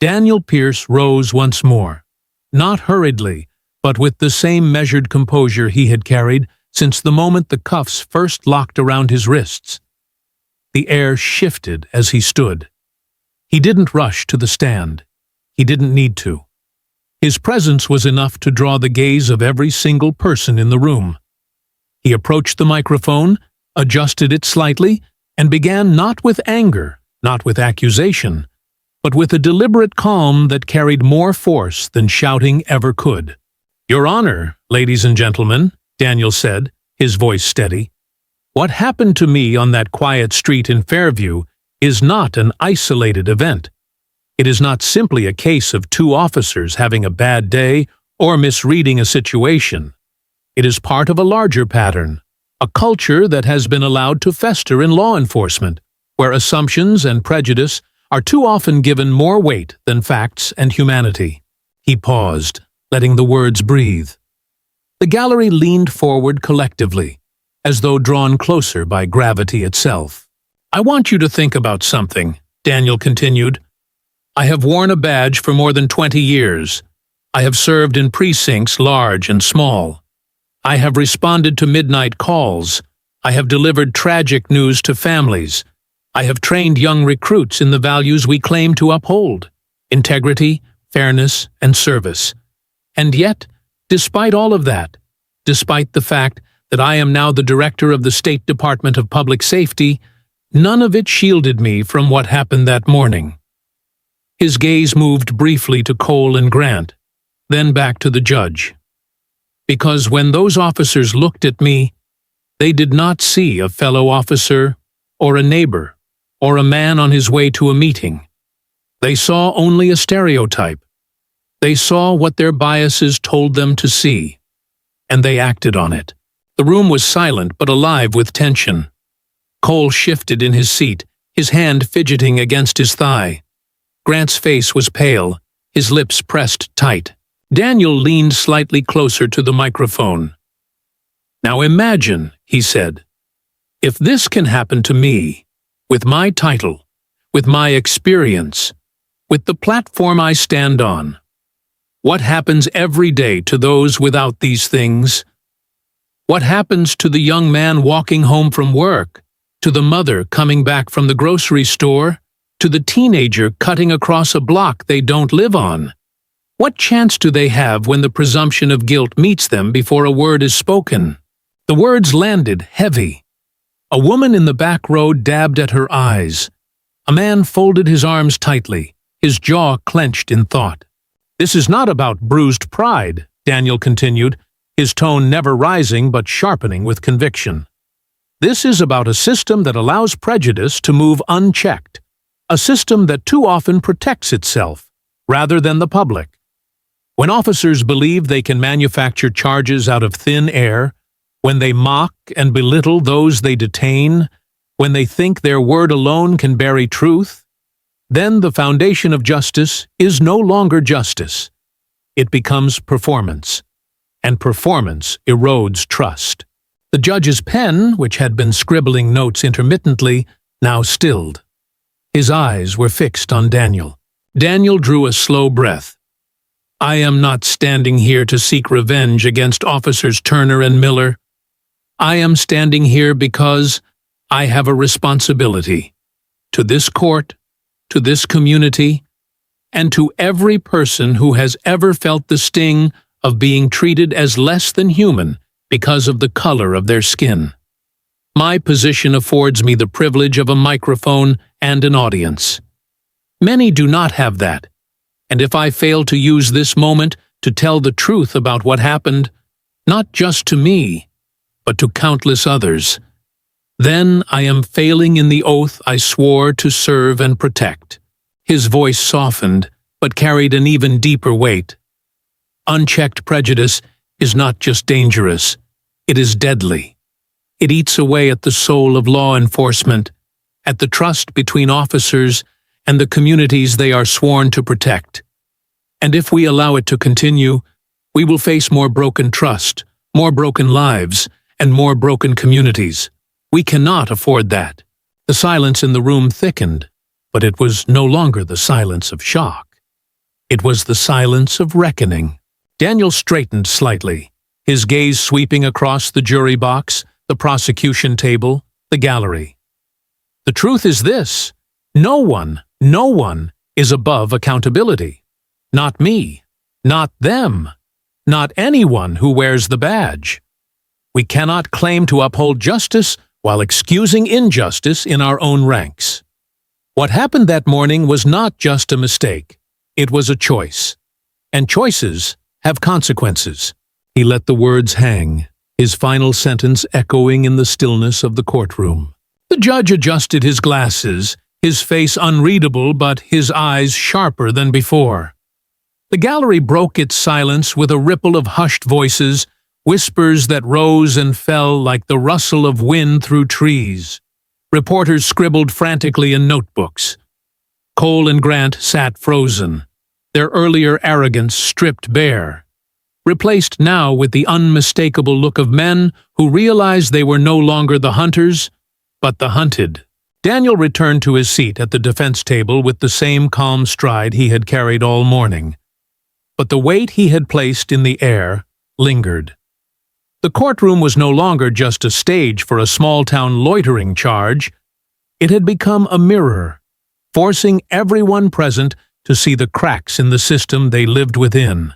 Daniel Pierce rose once more, not hurriedly, but with the same measured composure he had carried since the moment the cuffs first locked around his wrists. The air shifted as he stood. He didn't rush to the stand. He didn't need to. His presence was enough to draw the gaze of every single person in the room. He approached the microphone, adjusted it slightly, and began not with anger, not with accusation, but with a deliberate calm that carried more force than shouting ever could. "Your Honor, ladies and gentlemen," Daniel said, his voice steady, "what happened to me on that quiet street in Fairview is not an isolated event. It is not simply a case of two officers having a bad day or misreading a situation. It is part of a larger pattern, a culture that has been allowed to fester in law enforcement, where assumptions and prejudice are too often given more weight than facts and humanity." He paused, letting the words breathe. The gallery leaned forward collectively, as though drawn closer by gravity itself. "I want you to think about something," Daniel continued. "I have worn a badge for more than 20 years. I have served in precincts large and small. I have responded to midnight calls. I have delivered tragic news to families. I have trained young recruits in the values we claim to uphold: integrity, fairness, and service. And yet, despite all of that, despite the fact that I am now the director of the State Department of Public Safety, none of it shielded me from what happened that morning." His gaze moved briefly to Cole and Grant, then back to the judge. "Because when those officers looked at me, they did not see a fellow officer, or a neighbor, or a man on his way to a meeting. They saw only a stereotype. They saw what their biases told them to see, and they acted on it." The room was silent but alive with tension. Cole shifted in his seat, his hand fidgeting against his thigh. Grant's face was pale, his lips pressed tight. Daniel leaned slightly closer to the microphone. "Now imagine," he said, "if this can happen to me, with my title, with my experience, with the platform I stand on. What happens every day to those without these things? What happens to the young man walking home from work, to the mother coming back from the grocery store, to the teenager cutting across a block they don't live on? What chance do they have when the presumption of guilt meets them before a word is spoken?" The words landed heavy. A woman in the back row dabbed at her eyes. A man folded his arms tightly, his jaw clenched in thought. "This is not about bruised pride," Daniel continued, his tone never rising but sharpening with conviction. "This is about a system that allows prejudice to move unchecked, a system that too often protects itself, rather than the public. When officers believe they can manufacture charges out of thin air, when they mock and belittle those they detain, when they think their word alone can bury truth, then the foundation of justice is no longer justice. It becomes performance, and performance erodes trust." The judge's pen, which had been scribbling notes intermittently, now stilled. His eyes were fixed on Daniel. Daniel drew a slow breath. "I am not standing here to seek revenge against Officers Turner and Miller. I am standing here because I have a responsibility to this court, to this community, and to every person who has ever felt the sting of being treated as less than human because of the color of their skin. My position affords me the privilege of a microphone and an audience. Many do not have that, and if I fail to use this moment to tell the truth about what happened, not just to me, but to countless others, then I am failing in the oath I swore to serve and protect." His voice softened, but carried an even deeper weight. Unchecked prejudice is not just dangerous, it is deadly. It eats away at the soul of law enforcement, at the trust between officers and the communities they are sworn to protect. And if we allow it to continue, we will face more broken trust, more broken lives, and more broken communities. We cannot afford that. The silence in the room thickened, but it was no longer the silence of shock. It was the silence of reckoning. Daniel straightened slightly, his gaze sweeping across the jury box, the prosecution table, the gallery. "The truth is this: no one is above accountability. Not me, not them, not anyone who wears the badge. We cannot claim to uphold justice while excusing injustice in our own ranks. What happened that morning was not just a mistake. It was a choice. And choices have consequences." He let the words hang, his final sentence echoing in the stillness of the courtroom. The judge adjusted his glasses, his face unreadable but his eyes sharper than before. The gallery broke its silence with a ripple of hushed voices, whispers that rose and fell like the rustle of wind through trees. Reporters scribbled frantically in notebooks. Cole and Grant sat frozen, their earlier arrogance stripped bare, replaced now with the unmistakable look of men who realized they were no longer the hunters, but the hunted. Daniel returned to his seat at the defense table with the same calm stride he had carried all morning. But the weight he had placed in the air lingered. The courtroom was no longer just a stage for a small-town loitering charge. It had become a mirror, forcing everyone present to see the cracks in the system they lived within.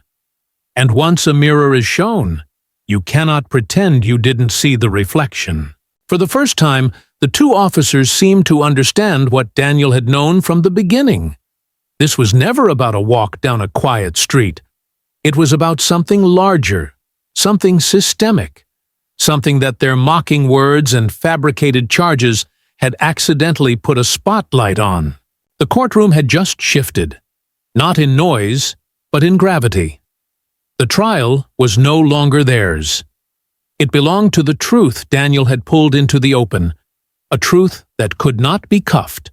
And once a mirror is shown, you cannot pretend you didn't see the reflection. For the first time, the two officers seemed to understand what Daniel had known from the beginning. This was never about a walk down a quiet street. It was about something larger, something systemic, something that their mocking words and fabricated charges had accidentally put a spotlight on. The courtroom had just shifted, not in noise, but in gravity. The trial was no longer theirs. It belonged to the truth Daniel had pulled into the open, a truth that could not be cuffed,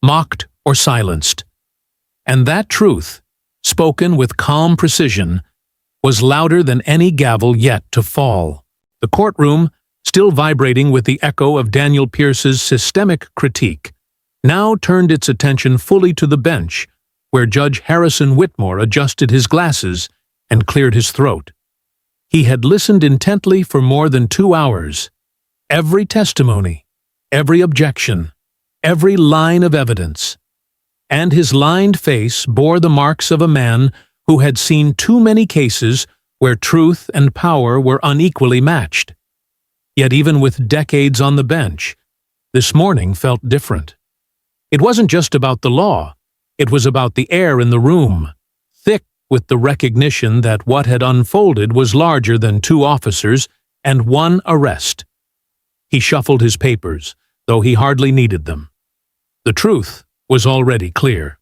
mocked, or silenced. And that truth, spoken with calm precision, was louder than any gavel yet to fall. The courtroom, still vibrating with the echo of Daniel Pierce's systemic critique, now turned its attention fully to the bench, where Judge Harrison Whitmore adjusted his glasses and cleared his throat. He had listened intently for more than 2 hours. Every testimony, every objection, every line of evidence. And his lined face bore the marks of a man who had seen too many cases where truth and power were unequally matched. Yet even with decades on the bench, this morning felt different. It wasn't just about the law, It was about the air in the room, thick with the recognition that what had unfolded was larger than 2 officers and 1 arrest. He shuffled his papers, though he hardly needed them. The truth was already clear.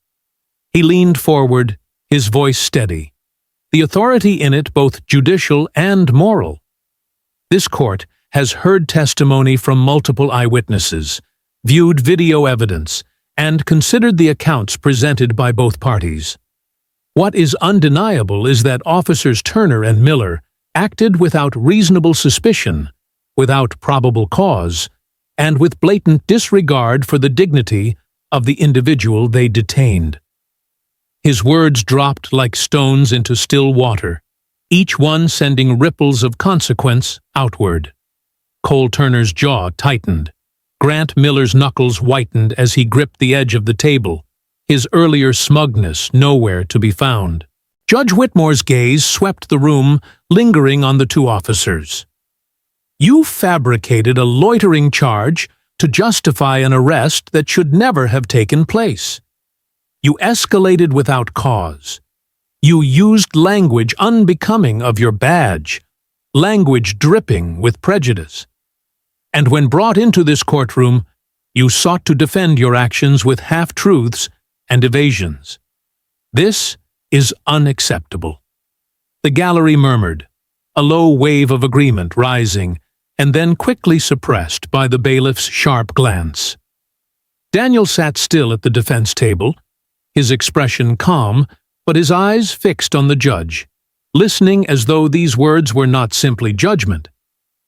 He leaned forward, his voice steady, the authority in it both judicial and moral. This court has heard testimony from multiple eyewitnesses, viewed video evidence, and considered the accounts presented by both parties. What is undeniable is that Officers Turner and Miller acted without reasonable suspicion, without probable cause, and with blatant disregard for the dignity of the individual they detained. His words dropped like stones into still water, each one sending ripples of consequence outward. Cole Turner's jaw tightened. Grant Miller's knuckles whitened as he gripped the edge of the table, his earlier smugness nowhere to be found. Judge Whitmore's gaze swept the room, lingering on the 2 officers. You fabricated a loitering charge to justify an arrest that should never have taken place. You escalated without cause. You used language unbecoming of your badge, language dripping with prejudice. And when brought into this courtroom, you sought to defend your actions with half-truths and evasions. This is unacceptable. The gallery murmured, a low wave of agreement rising, and then quickly suppressed by the bailiff's sharp glance. Daniel sat still at the defense table, his expression calm, but his eyes fixed on the judge, listening as though these words were not simply judgment,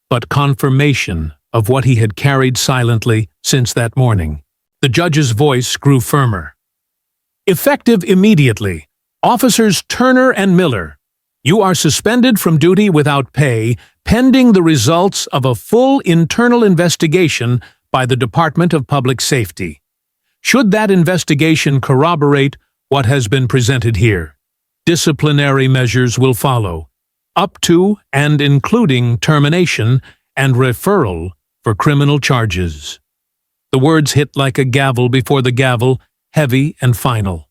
but confirmation of what he had carried silently since that morning. The judge's voice grew firmer. Effective immediately, Officers Turner and Miller, you are suspended from duty without pay, pending the results of a full internal investigation by the Department of Public Safety. Should that investigation corroborate what has been presented here, disciplinary measures will follow, up to and including termination and referral for criminal charges. The words hit like a gavel before the gavel, heavy and final.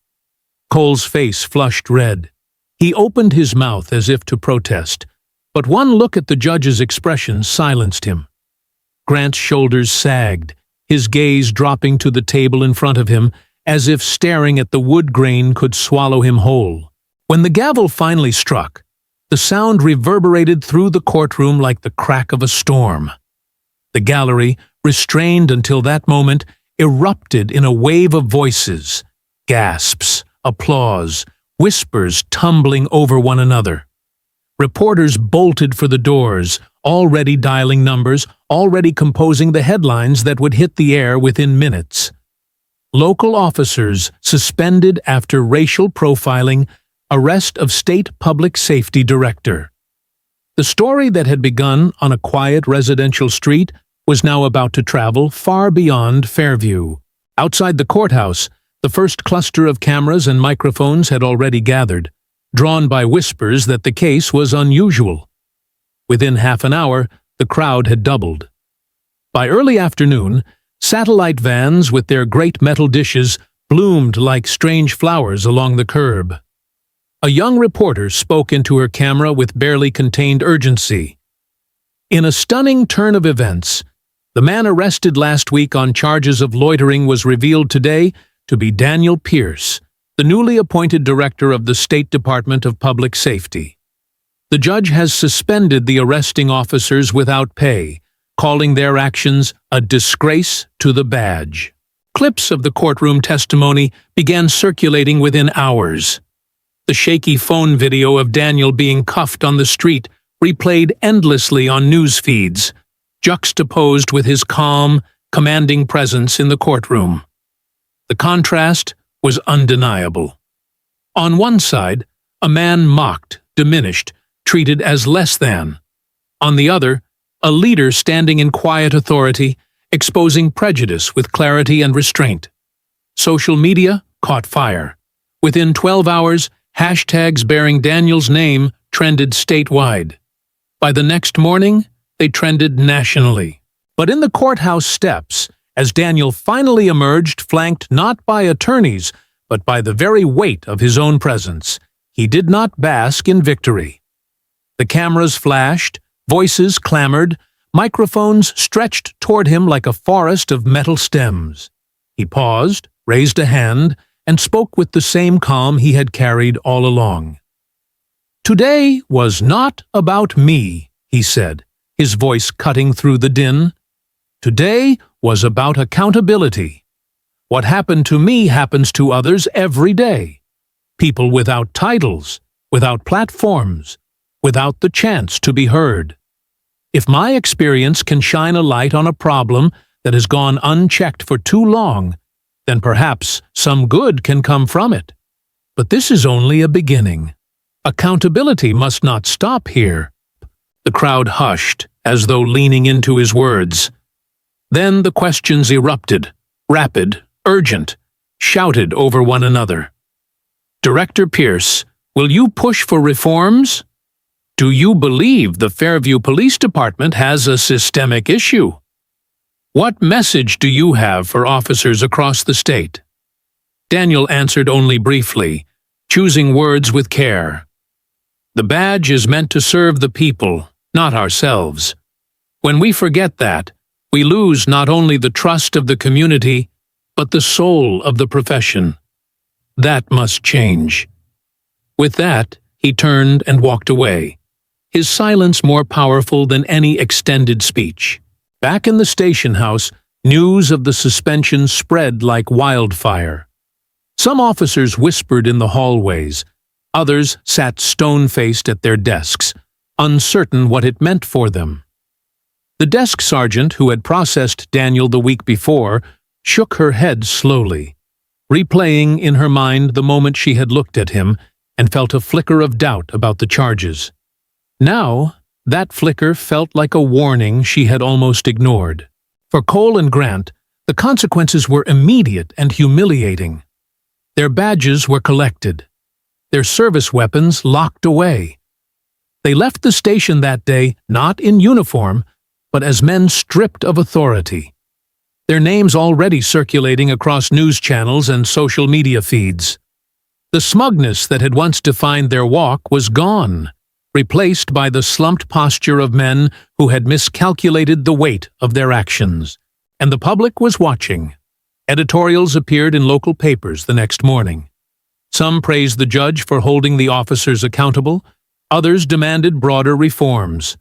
Cole's face flushed red. He opened his mouth as if to protest, but one look at the judge's expression silenced him. Grant's shoulders sagged, his gaze dropping to the table in front of him, as if staring at the wood grain could swallow him whole. When the gavel finally struck, the sound reverberated through the courtroom like the crack of a storm. The gallery, restrained until that moment, erupted in a wave of voices, gasps, applause, whispers tumbling over one another. Reporters bolted for the doors, already dialing numbers, already composing the headlines that would hit the air within minutes. Local officers suspended after racial profiling, arrest of state public safety director. The story that had begun on a quiet residential street was now about to travel far beyond Fairview. Outside the courthouse, the first cluster of cameras and microphones had already gathered, drawn by whispers that the case was unusual. Within half an hour, the crowd had doubled. By early afternoon, satellite vans with their great metal dishes bloomed like strange flowers along the curb. A young reporter spoke into her camera with barely contained urgency. In a stunning turn of events, the man arrested last week on charges of loitering was revealed today to be Daniel Pierce, the newly appointed director of the State Department of Public Safety. The judge has suspended the arresting officers without pay, calling their actions a disgrace to the badge. Clips of the courtroom testimony began circulating within hours. The shaky phone video of Daniel being cuffed on the street replayed endlessly on news feeds, juxtaposed with his calm, commanding presence in the courtroom. The contrast was undeniable. On one side, a man mocked, diminished, treated as less than. On the other, a leader standing in quiet authority, exposing prejudice with clarity and restraint. Social media caught fire. Within 12 hours, hashtags bearing Daniel's name trended statewide. By the next morning, they trended nationally. But in the courthouse steps, as Daniel finally emerged flanked not by attorneys, but by the very weight of his own presence. He did not bask in victory. The cameras flashed, voices clamored, microphones stretched toward him like a forest of metal stems. He paused, raised a hand, and spoke with the same calm he had carried all along. "Today was not about me," he said, his voice cutting through the din. "Today was about accountability. What happened to me happens to others every day. People without titles, without platforms, without the chance to be heard. If my experience can shine a light on a problem that has gone unchecked for too long, then perhaps some good can come from it. But this is only a beginning. Accountability must not stop here." The crowd hushed, as though leaning into his words. Then the questions erupted, rapid, urgent, shouted over one another. "Director Pierce, will you push for reforms? Do you believe the Fairview Police Department has a systemic issue? What message do you have for officers across the state?" Daniel answered only briefly, choosing words with care. "The badge is meant to serve the people, not ourselves. When we forget that, we lose not only the trust of the community, but the soul of the profession. That must change." With that, he turned and walked away, his silence more powerful than any extended speech. Back in the station house, news of the suspension spread like wildfire. Some officers whispered in the hallways, others sat stone-faced at their desks, uncertain what it meant for them. The desk sergeant who had processed Daniel the week before shook her head slowly, replaying in her mind the moment she had looked at him and felt a flicker of doubt about the charges. Now, that flicker felt like a warning she had almost ignored. For Cole and Grant, the consequences were immediate and humiliating. Their badges were collected, their service weapons locked away. They left the station that day not in uniform, but as men stripped of authority, their names already circulating across news channels and social media feeds. The smugness that had once defined their walk was gone, replaced by the slumped posture of men who had miscalculated the weight of their actions. And the public was watching. Editorials appeared in local papers the next morning. Some praised the judge for holding the officers accountable, others demanded broader reforms.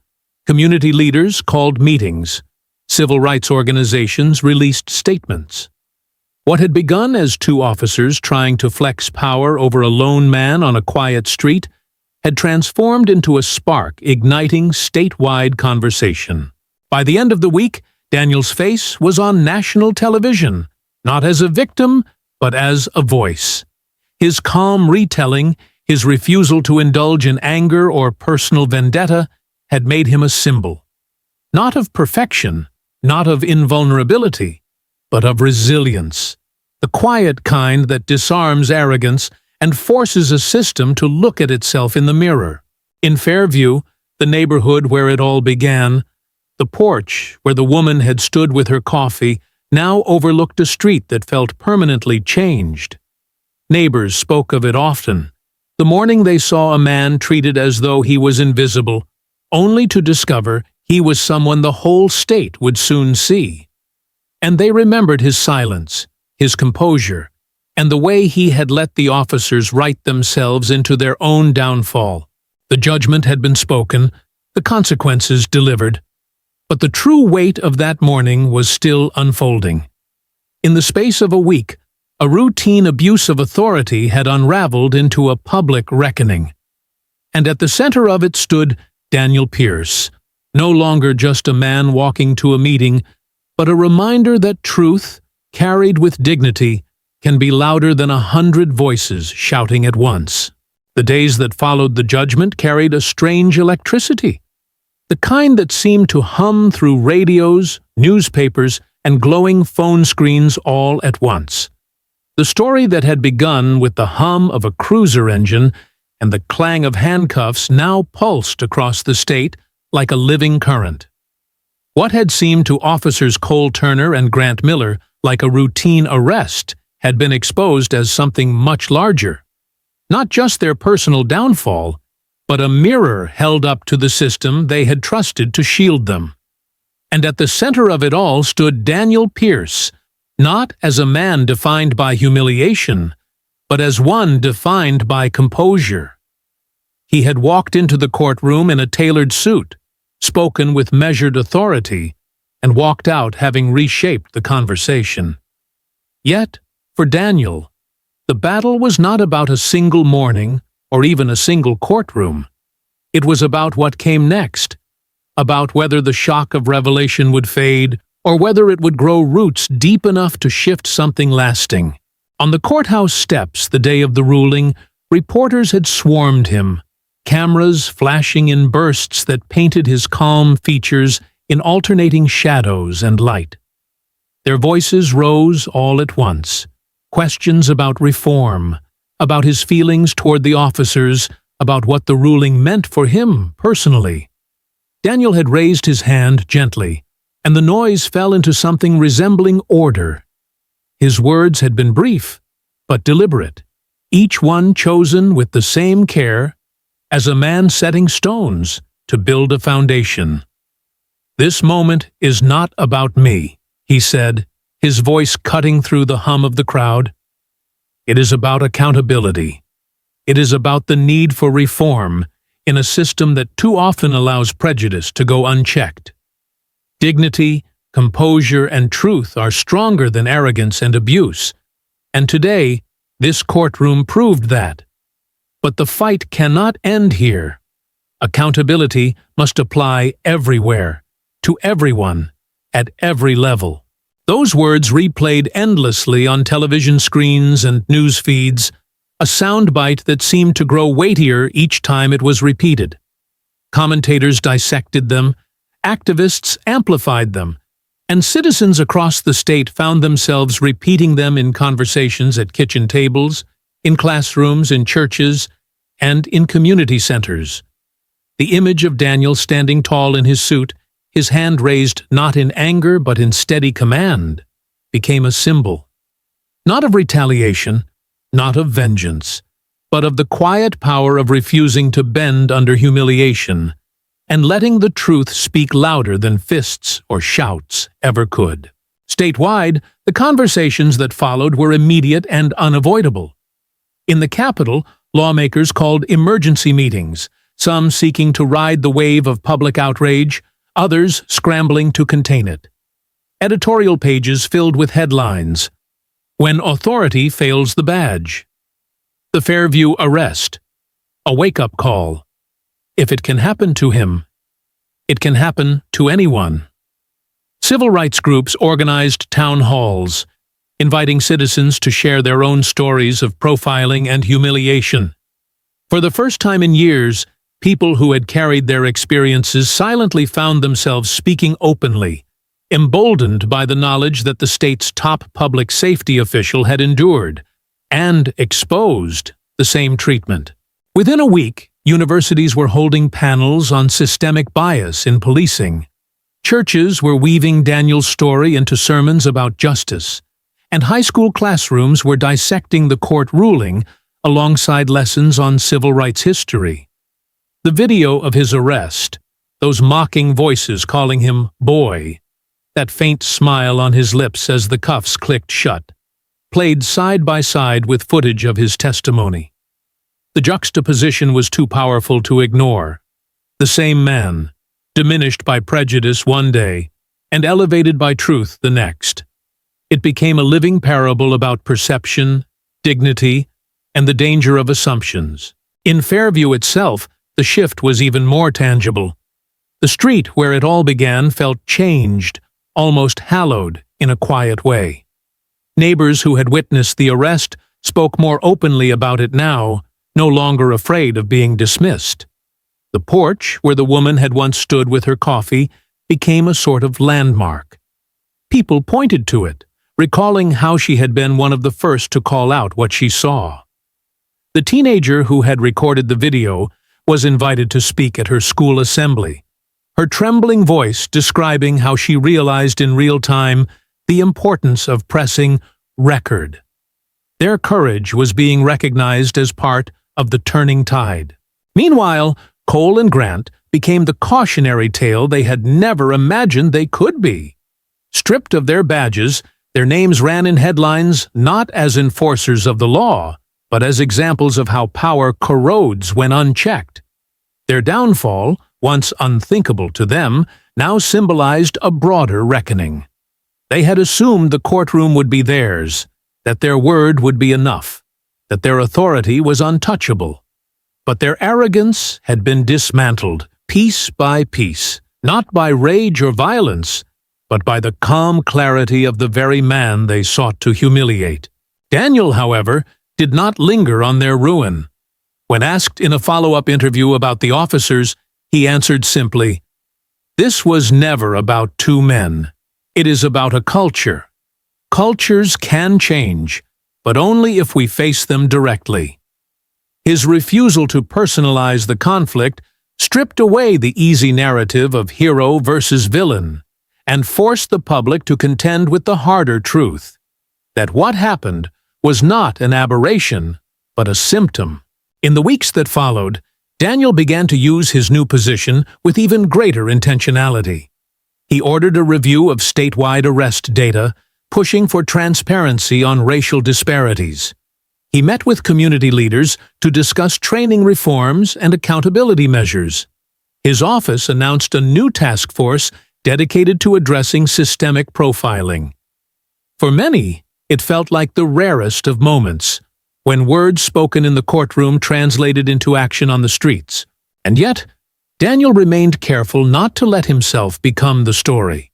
Community leaders called meetings. Civil rights organizations released statements. What had begun as two officers trying to flex power over a lone man on a quiet street had transformed into a spark igniting statewide conversation. By the end of the week, Daniel's face was on national television, not as a victim, but as a voice. His calm retelling, his refusal to indulge in anger or personal vendetta, had made him a symbol, not of perfection, not of invulnerability, but of resilience, the quiet kind that disarms arrogance and forces a system to look at itself in the mirror. In Fairview, the neighborhood where it all began, the porch where the woman had stood with her coffee now overlooked a street that felt permanently changed. Neighbors spoke of it often, the morning they saw a man treated as though he was invisible, only to discover he was someone the whole state would soon see. And they remembered his silence, his composure, and the way he had let the officers write themselves into their own downfall. The judgment had been spoken, the consequences delivered, but the true weight of that morning was still unfolding. In the space of a week, a routine abuse of authority had unraveled into a public reckoning. And at the center of it stood Daniel Pierce, no longer just a man walking to a meeting, but a reminder that truth, carried with dignity, can be louder than 100 voices shouting at once. The days that followed the judgment carried a strange electricity, the kind that seemed to hum through radios, newspapers, and glowing phone screens all at once. The story that had begun with the hum of a cruiser engine and the clang of handcuffs now pulsed across the state like a living current. What had seemed to officers Cole Turner and Grant Miller like a routine arrest had been exposed as something much larger. Not just their personal downfall, but a mirror held up to the system they had trusted to shield them. And at the center of it all stood Daniel Pierce, not as a man defined by humiliation, but as one defined by composure. He had walked into the courtroom in a tailored suit, spoken with measured authority, and walked out having reshaped the conversation. Yet, for Daniel, the battle was not about a single morning or even a single courtroom. It was about what came next, about whether the shock of revelation would fade or whether it would grow roots deep enough to shift something lasting. On the courthouse steps the day of the ruling, reporters had swarmed him, cameras flashing in bursts that painted his calm features in alternating shadows and light. Their voices rose all at once. Questions about reform, about his feelings toward the officers, about what the ruling meant for him personally. Daniel had raised his hand gently, and the noise fell into something resembling order. His words had been brief, but deliberate, each one chosen with the same care as a man setting stones to build a foundation. "This moment is not about me," he said, his voice cutting through the hum of the crowd. "It is about accountability. It is about the need for reform in a system that too often allows prejudice to go unchecked. Dignity, composure, and truth are stronger than arrogance and abuse, and today this courtroom proved that. But the fight cannot end here. Accountability must apply everywhere, to everyone, at every level." Those words replayed endlessly on television screens and news feeds, a soundbite that seemed to grow weightier each time it was repeated. Commentators dissected them, activists amplified them, and citizens across the state found themselves repeating them in conversations at kitchen tables, in classrooms, in churches, and in community centers. The image of Daniel standing tall in his suit, his hand raised not in anger but in steady command, became a symbol. Not of retaliation, not of vengeance, but of the quiet power of refusing to bend under humiliation, and letting the truth speak louder than fists or shouts ever could. Statewide, the conversations that followed were immediate and unavoidable. In the Capitol, lawmakers called emergency meetings, some seeking to ride the wave of public outrage, others scrambling to contain it. Editorial pages filled with headlines: "When Authority Fails the Badge," "The Fairview Arrest," "A Wake-Up Call," "If it can happen to him, it can happen to anyone." Civil rights groups organized town halls, inviting citizens to share their own stories of profiling and humiliation. For the first time in years, people who had carried their experiences silently found themselves speaking openly, emboldened by the knowledge that the state's top public safety official had endured and exposed the same treatment. Within a week, universities were holding panels on systemic bias in policing. Churches were weaving Daniel's story into sermons about justice, and high school classrooms were dissecting the court ruling alongside lessons on civil rights history. The video of his arrest, those mocking voices calling him "boy," that faint smile on his lips as the cuffs clicked shut, played side by side with footage of his testimony. The juxtaposition was too powerful to ignore. The same man, diminished by prejudice one day and elevated by truth the next. It became a living parable about perception, dignity, and the danger of assumptions. In Fairview itself, the shift was even more tangible. The street where it all began felt changed, almost hallowed, in a quiet way. Neighbors who had witnessed the arrest spoke more openly about it now, no longer afraid of being dismissed. The porch, where the woman had once stood with her coffee, became a sort of landmark. People pointed to it, recalling how she had been one of the first to call out what she saw. The teenager who had recorded the video was invited to speak at her school assembly, her trembling voice describing how she realized in real time the importance of pressing record Their courage was being recognized as part of the turning tide. Meanwhile, Cole and Grant became the cautionary tale they had never imagined they could be. Stripped of their badges, their names ran in headlines not as enforcers of the law, but as examples of how power corrodes when unchecked. Their downfall, once unthinkable to them, now symbolized a broader reckoning. They had assumed the courtroom would be theirs, that their word would be enough, that their authority was untouchable. But their arrogance had been dismantled, piece by piece, not by rage or violence, but by the calm clarity of the very man they sought to humiliate. Daniel, however, did not linger on their ruin. When asked in a follow-up interview about the officers, he answered simply, "This was never about two men. It is about a culture. Cultures can change, but only if we face them directly." His refusal to personalize the conflict stripped away the easy narrative of hero versus villain, and forced the public to contend with the harder truth, that what happened was not an aberration, but a symptom. In the weeks that followed, Daniel began to use his new position with even greater intentionality. He ordered a review of statewide arrest data, pushing for transparency on racial disparities. He met with community leaders to discuss training reforms and accountability measures. His office announced a new task force dedicated to addressing systemic profiling. For many, it felt like the rarest of moments, when words spoken in the courtroom translated into action on the streets. And yet, Daniel remained careful not to let himself become the story.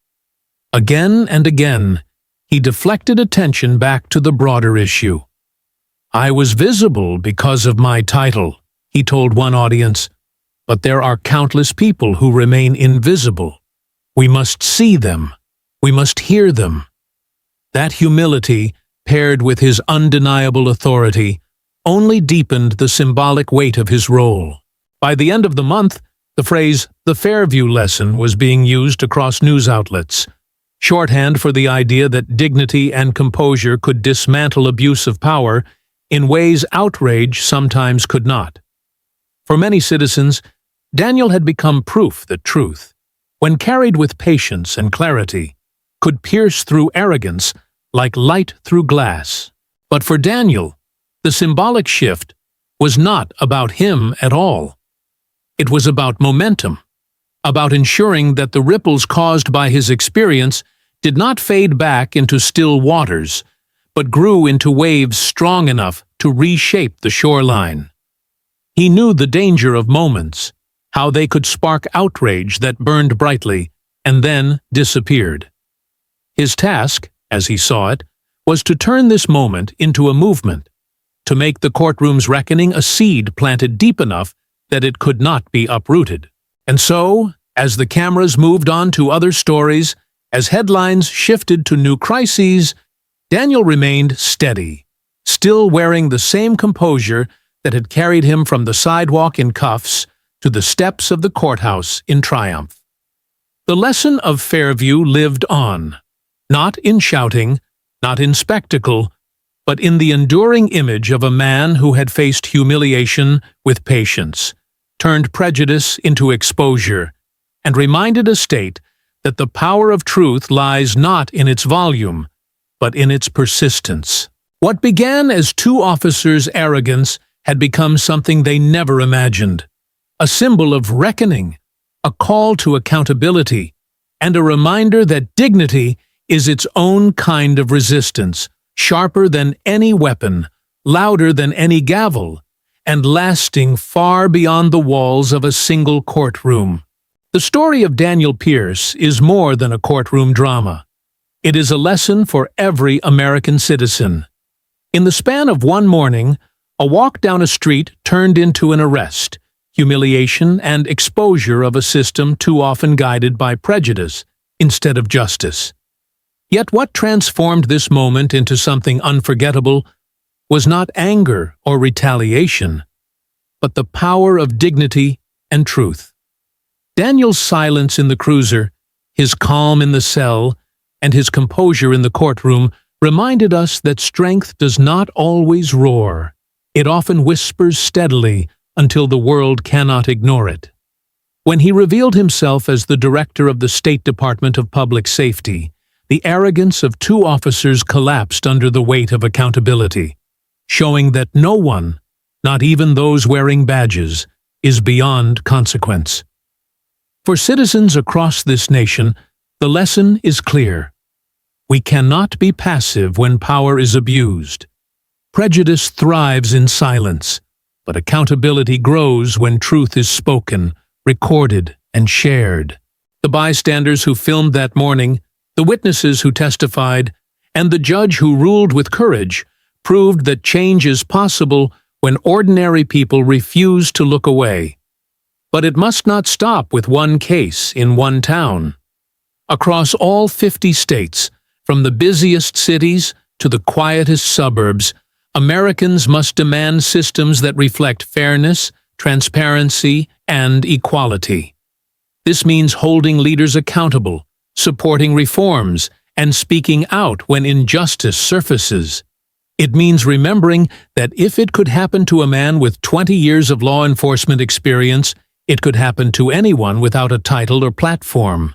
Again and again, he deflected attention back to the broader issue. "I was visible because of my title," he told one audience, "but there are countless people who remain invisible. We must see them. We must hear them." That humility, paired with his undeniable authority, only deepened the symbolic weight of his role. By the end of the month, the phrase "the Fairview lesson" was being used across news outlets, shorthand for the idea that dignity and composure could dismantle abuse of power in ways outrage sometimes could not. For many citizens, Daniel had become proof that truth, when carried with patience and clarity, could pierce through arrogance like light through glass. But for Daniel, the symbolic shift was not about him at all. It was about momentum, about ensuring that the ripples caused by his experience did not fade back into still waters, but grew into waves strong enough to reshape the shoreline. He knew the danger of moments, how they could spark outrage that burned brightly and then disappeared. His task, as he saw it, was to turn this moment into a movement, to make the courtroom's reckoning a seed planted deep enough that it could not be uprooted. And so, as the cameras moved on to other stories, as headlines shifted to new crises, Daniel remained steady, still wearing the same composure that had carried him from the sidewalk in cuffs to the steps of the courthouse in triumph. The lesson of Fairview lived on, not in shouting, not in spectacle, but in the enduring image of a man who had faced humiliation with patience, turned prejudice into exposure, and reminded a state that the power of truth lies not in its volume, but in its persistence. What began as two officers' arrogance had become something they never imagined, a symbol of reckoning, a call to accountability, and a reminder that dignity is its own kind of resistance, sharper than any weapon, louder than any gavel, and lasting far beyond the walls of a single courtroom. The story of Daniel Pierce is more than a courtroom drama. It is a lesson for every American citizen. In the span of one morning, a walk down a street turned into an arrest, humiliation, and exposure of a system too often guided by prejudice instead of justice. Yet what transformed this moment into something unforgettable was not anger or retaliation, but the power of dignity and truth. Daniel's silence in the cruiser, his calm in the cell, and his composure in the courtroom reminded us that strength does not always roar. It often whispers steadily until the world cannot ignore it. When he revealed himself as the director of the State Department of Public Safety, the arrogance of two officers collapsed under the weight of accountability, showing that no one, not even those wearing badges, is beyond consequence. For citizens across this nation, the lesson is clear. We cannot be passive when power is abused. Prejudice thrives in silence, but accountability grows when truth is spoken, recorded, and shared. The bystanders who filmed that morning, the witnesses who testified, and the judge who ruled with courage proved that change is possible when ordinary people refuse to look away. But it must not stop with one case in one town. Across all 50 states, from the busiest cities to the quietest suburbs, Americans must demand systems that reflect fairness, transparency, and equality. This means holding leaders accountable, supporting reforms, and speaking out when injustice surfaces. It means remembering that if it could happen to a man with 20 years of law enforcement experience, it could happen to anyone without a title or platform.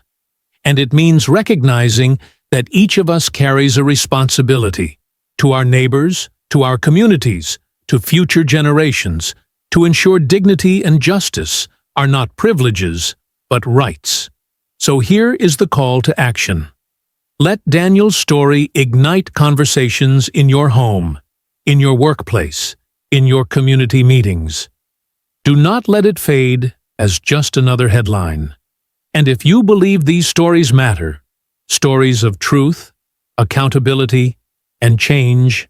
And it means recognizing that each of us carries a responsibility to our neighbors, to our communities, to future generations, to ensure dignity and justice are not privileges, but rights. So here is the call to action. Let Daniel's story ignite conversations in your home, in your workplace, in your community meetings. Do not let it fade as just another headline. And if you believe these stories matter, stories of truth, accountability, and change,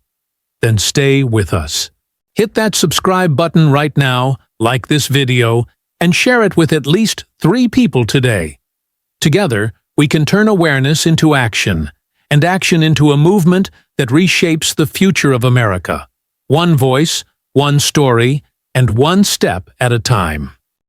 then stay with us. Hit that subscribe button right now, like this video, and share it with at least 3 people today. Together, we can turn awareness into action, and action into a movement that reshapes the future of America. One voice, one story, and one step at a time.